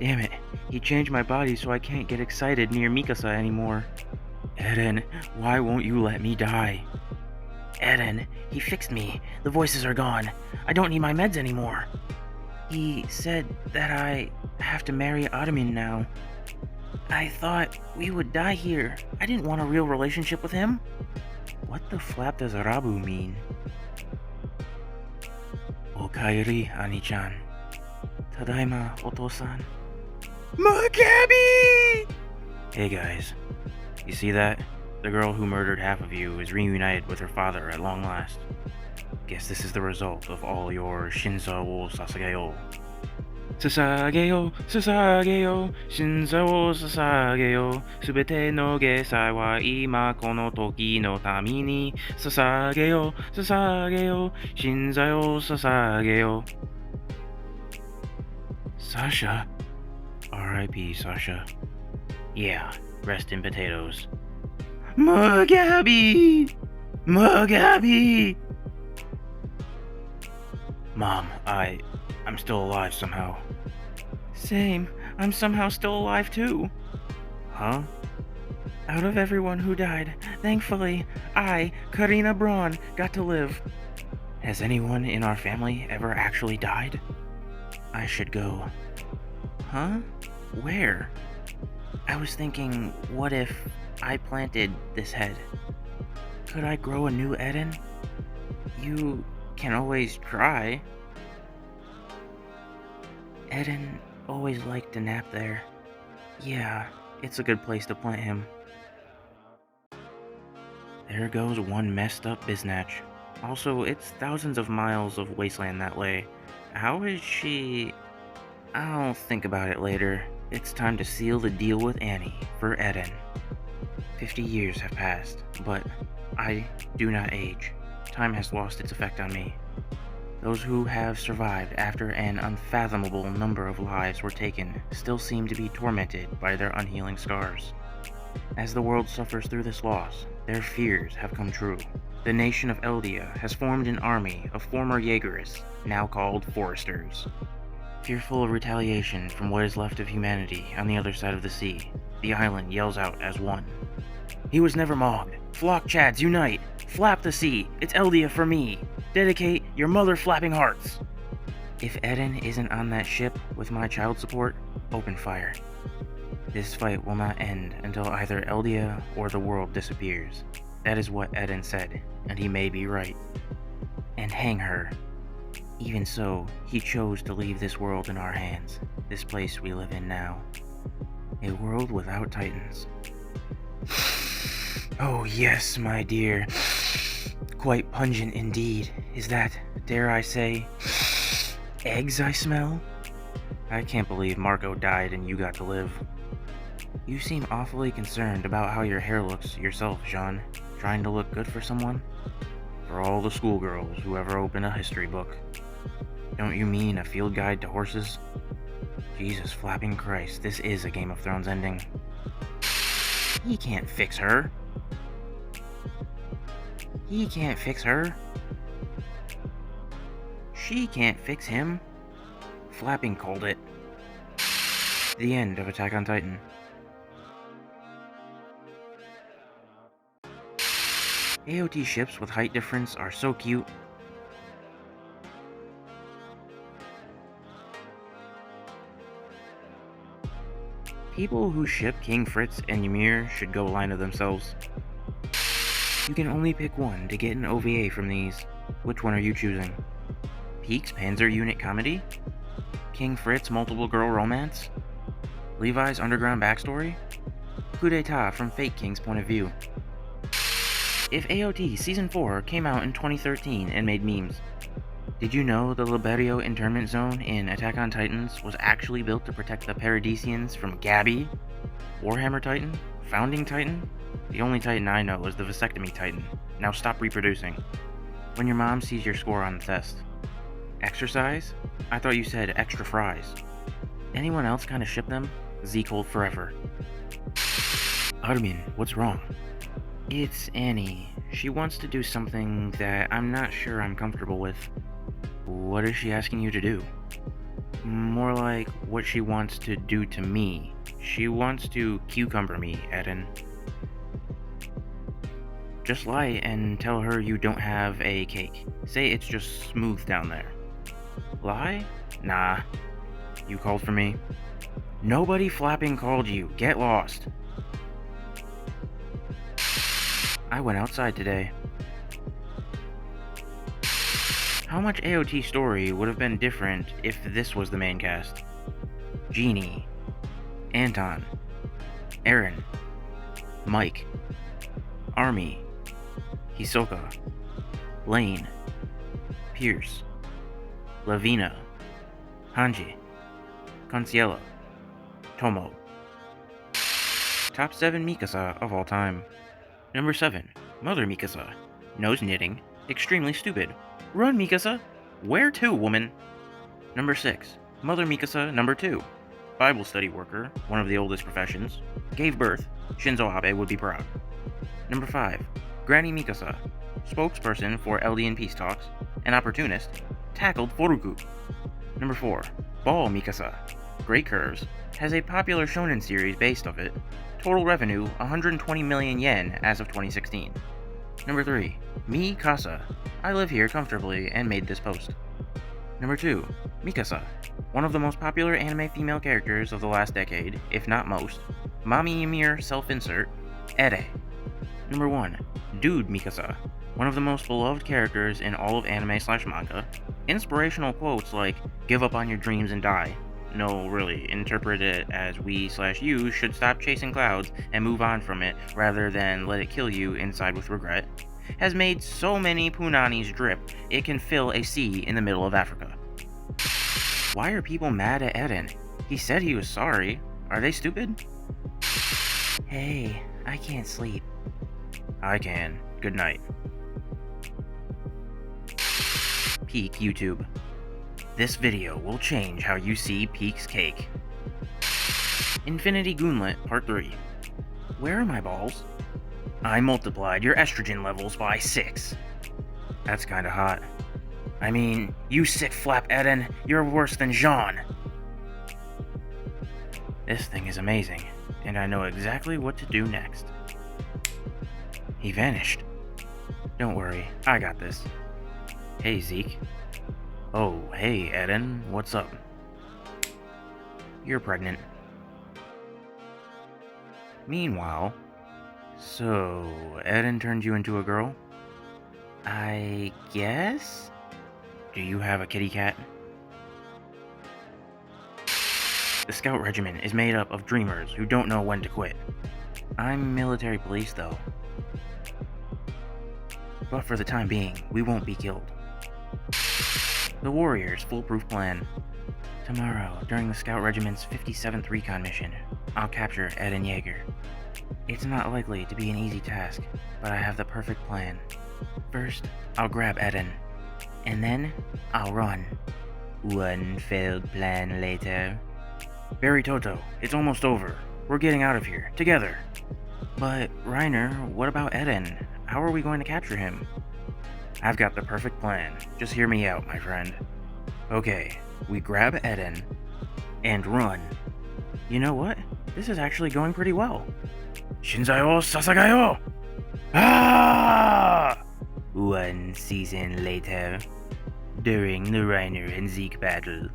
Damn it, he changed my body so I can't get excited near Mikasa anymore. Eren, why won't you let me die? Eren, he fixed me. The voices are gone. I don't need my meds anymore. He said that I have to marry Armin now. I thought we would die here. I didn't want a real relationship with him. What the flap does Rabu mean? Okaeri, Ani-chan. Tadaima, Oto-san. Maccabi! Hey guys, you see that? The girl who murdered half of you is reunited with her father at long last. Guess this is the result of all your Shinza wo Sasageo. Sasageo, Sasageo, Shinza wo Sasageo. Subete no gesai wa ima kono toki no tami ni. Sasageo, Sasageo, Shinza wo Sasageo. Sasha? R.I.P. Sasha. Yeah, rest in potatoes. Maccabi! Maccabi! Mom, I'm still alive somehow. Same, I'm somehow still alive too. Huh? Out of everyone who died, thankfully, I, Karina Braun, got to live. Has anyone in our family ever actually died? I should go. Huh? Where? I was thinking, what if I planted this head? Could I grow a new Eren? You can always try. Eren always liked to nap there. Yeah, it's a good place to plant him. There goes one messed up biznatch. Also, it's thousands of miles of wasteland that way. How is she... I'll think about it later. It's time to seal the deal with Annie for Eren. 50 years have passed, but I do not age. Time has lost its effect on me. Those who have survived after an unfathomable number of lives were taken still seem to be tormented by their unhealing scars. As the world suffers through this loss, their fears have come true. The nation of Eldia has formed an army of former Jaegerists, now called Foresters. Fearful of retaliation from what is left of humanity on the other side of the sea, the island yells out as one. He was never mobbed. Flock Chads, unite! Flap the sea! It's Eldia for me! Dedicate your mother flapping hearts! If Eren isn't on that ship with my child support, open fire. This fight will not end until either Eldia or the world disappears. That is what Eren said, and he may be right. And hang her. Even so, he chose to leave this world in our hands, this place we live in now. A world without titans. Oh yes, my dear. Quite pungent indeed. Is that, dare I say, eggs I smell? I can't believe Marco died and you got to live. You seem awfully concerned about how your hair looks yourself, Jean. Trying to look good for someone? For all the schoolgirls who ever open a history book. Don't you mean a field guide to horses? Jesus flapping Christ, this is a Game of Thrones ending. He can't fix her. He can't fix her. She can't fix him. Flapping called it. The end of Attack on Titan. AOT ships with height difference are so cute. People who ship King Fritz and Ymir should go line of themselves. You can only pick one to get an OVA from these. Which one are you choosing? Peak's Panzer Unit comedy? King Fritz multiple girl romance? Levi's underground backstory? Coup d'etat from Fake King's point of view. If AOT Season 4 came out in 2013 and made memes, did you know the Liberio internment zone in Attack on Titans was actually built to protect the Paradisians from Gabby? Warhammer Titan? Founding Titan? The only Titan I know is the Vasectomy Titan. Now stop reproducing. When your mom sees your score on the test. Exercise? I thought you said extra fries. Anyone else kinda ship them? Z-Cold forever. Armin, what's wrong? It's Annie. She wants to do something that I'm not sure I'm comfortable with. What is she asking you to do? More like what she wants to do to me. She wants to cucumber me, Eden. Just lie and tell her you don't have a cake. Say it's just smooth down there. Lie? Nah. You called for me? Nobody flapping called you. Get lost. I went outside today. How much AOT story would have been different if this was the main cast? Jeannie, Anton, Eren, Mike, Army, Hisoka, Lane, Pierce, Lavina, Hanji, Concielo, Tomo. Top 7 Mikasa of all time. Number 7, Mother Mikasa. Nose knitting, extremely stupid. Run, Mikasa! Where to, woman? Number 6, Mother Mikasa number 2. Bible study worker, one of the oldest professions. Gave birth. Shinzo Abe would be proud. Number 5, Granny Mikasa. Spokesperson for Eldian peace talks. An opportunist. Tackled Furuku. Number 4, Ball Mikasa. Great curves. Has a popular shonen series based of it. Total revenue 120 million yen as of 2016. Number 3, Mi Kasa. I live here comfortably and made this post. Number 2, Mikasa. One of the most popular anime female characters of the last decade, if not most. Mami Ymir self-insert, Ere. Number 1, Dude Mikasa. One of the most beloved characters in all of anime/manga. Inspirational quotes like, "Give up on your dreams and die." No, really, interpret it as we/you should stop chasing clouds and move on from it rather than let it kill you inside with regret, has made so many punanis drip it can fill a sea in the middle of Africa. Why are people mad at Eren? He said he was sorry. Are they stupid? Hey, I can't sleep. I can. Good night. Peak YouTube. This video will change how you see Peak's cake. Infinity Gauntlet Part 3. Where are my balls? I multiplied your estrogen levels by 6. That's kinda hot. I mean, you sick flap Eden, you're worse than Jean. This thing is amazing, and I know exactly what to do next. He vanished. Don't worry, I got this. Hey, Zeke. Oh, hey, Eden, what's up? You're pregnant. Meanwhile, so, Eden turned you into a girl? I guess? Do you have a kitty cat? The Scout Regiment is made up of dreamers who don't know when to quit. I'm military police, though. But for the time being, we won't be killed. The Warriors' foolproof plan. Tomorrow, during the Scout Regiment's 57th Recon mission, I'll capture Eden Yeager. It's not likely to be an easy task, but I have the perfect plan. First, I'll grab Eden, and then I'll run. One failed plan later. Barry Toto, it's almost over. We're getting out of here, together. But, Reiner, what about Eden? How are we going to capture him? I've got the perfect plan. Just hear me out, my friend. Okay, we grab Eden and run. You know what? This is actually going pretty well. Shinzai o Sasagayo! Ah! One season later, during the Reiner and Zeke battle.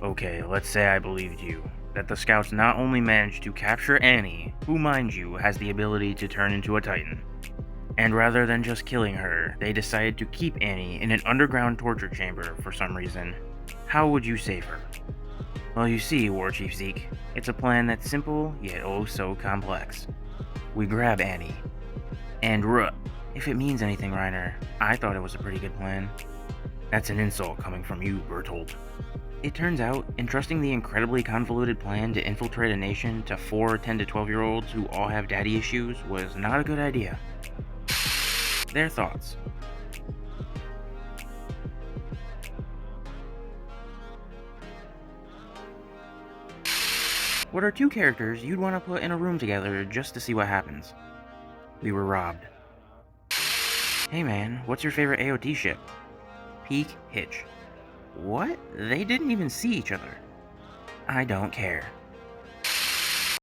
Okay, let's say I believed you. That the scouts not only managed to capture Annie, who, mind you, has the ability to turn into a Titan, and rather than just killing her, they decided to keep Annie in an underground torture chamber for some reason. How would you save her? Well, you see, War Chief Zeke, it's a plan that's simple, yet oh so complex. We grab Annie. And if it means anything, Reiner, I thought it was a pretty good plan. That's an insult coming from you, Bertold. It turns out, entrusting the incredibly convoluted plan to infiltrate a nation to 4 10 to 12-year-olds who all have daddy issues was not a good idea. Their thoughts. What are 2 characters you'd want to put in a room together just to see what happens? We were robbed. Hey man, what's your favorite AOT ship? Peak Hitch. What? They didn't even see each other. I don't care.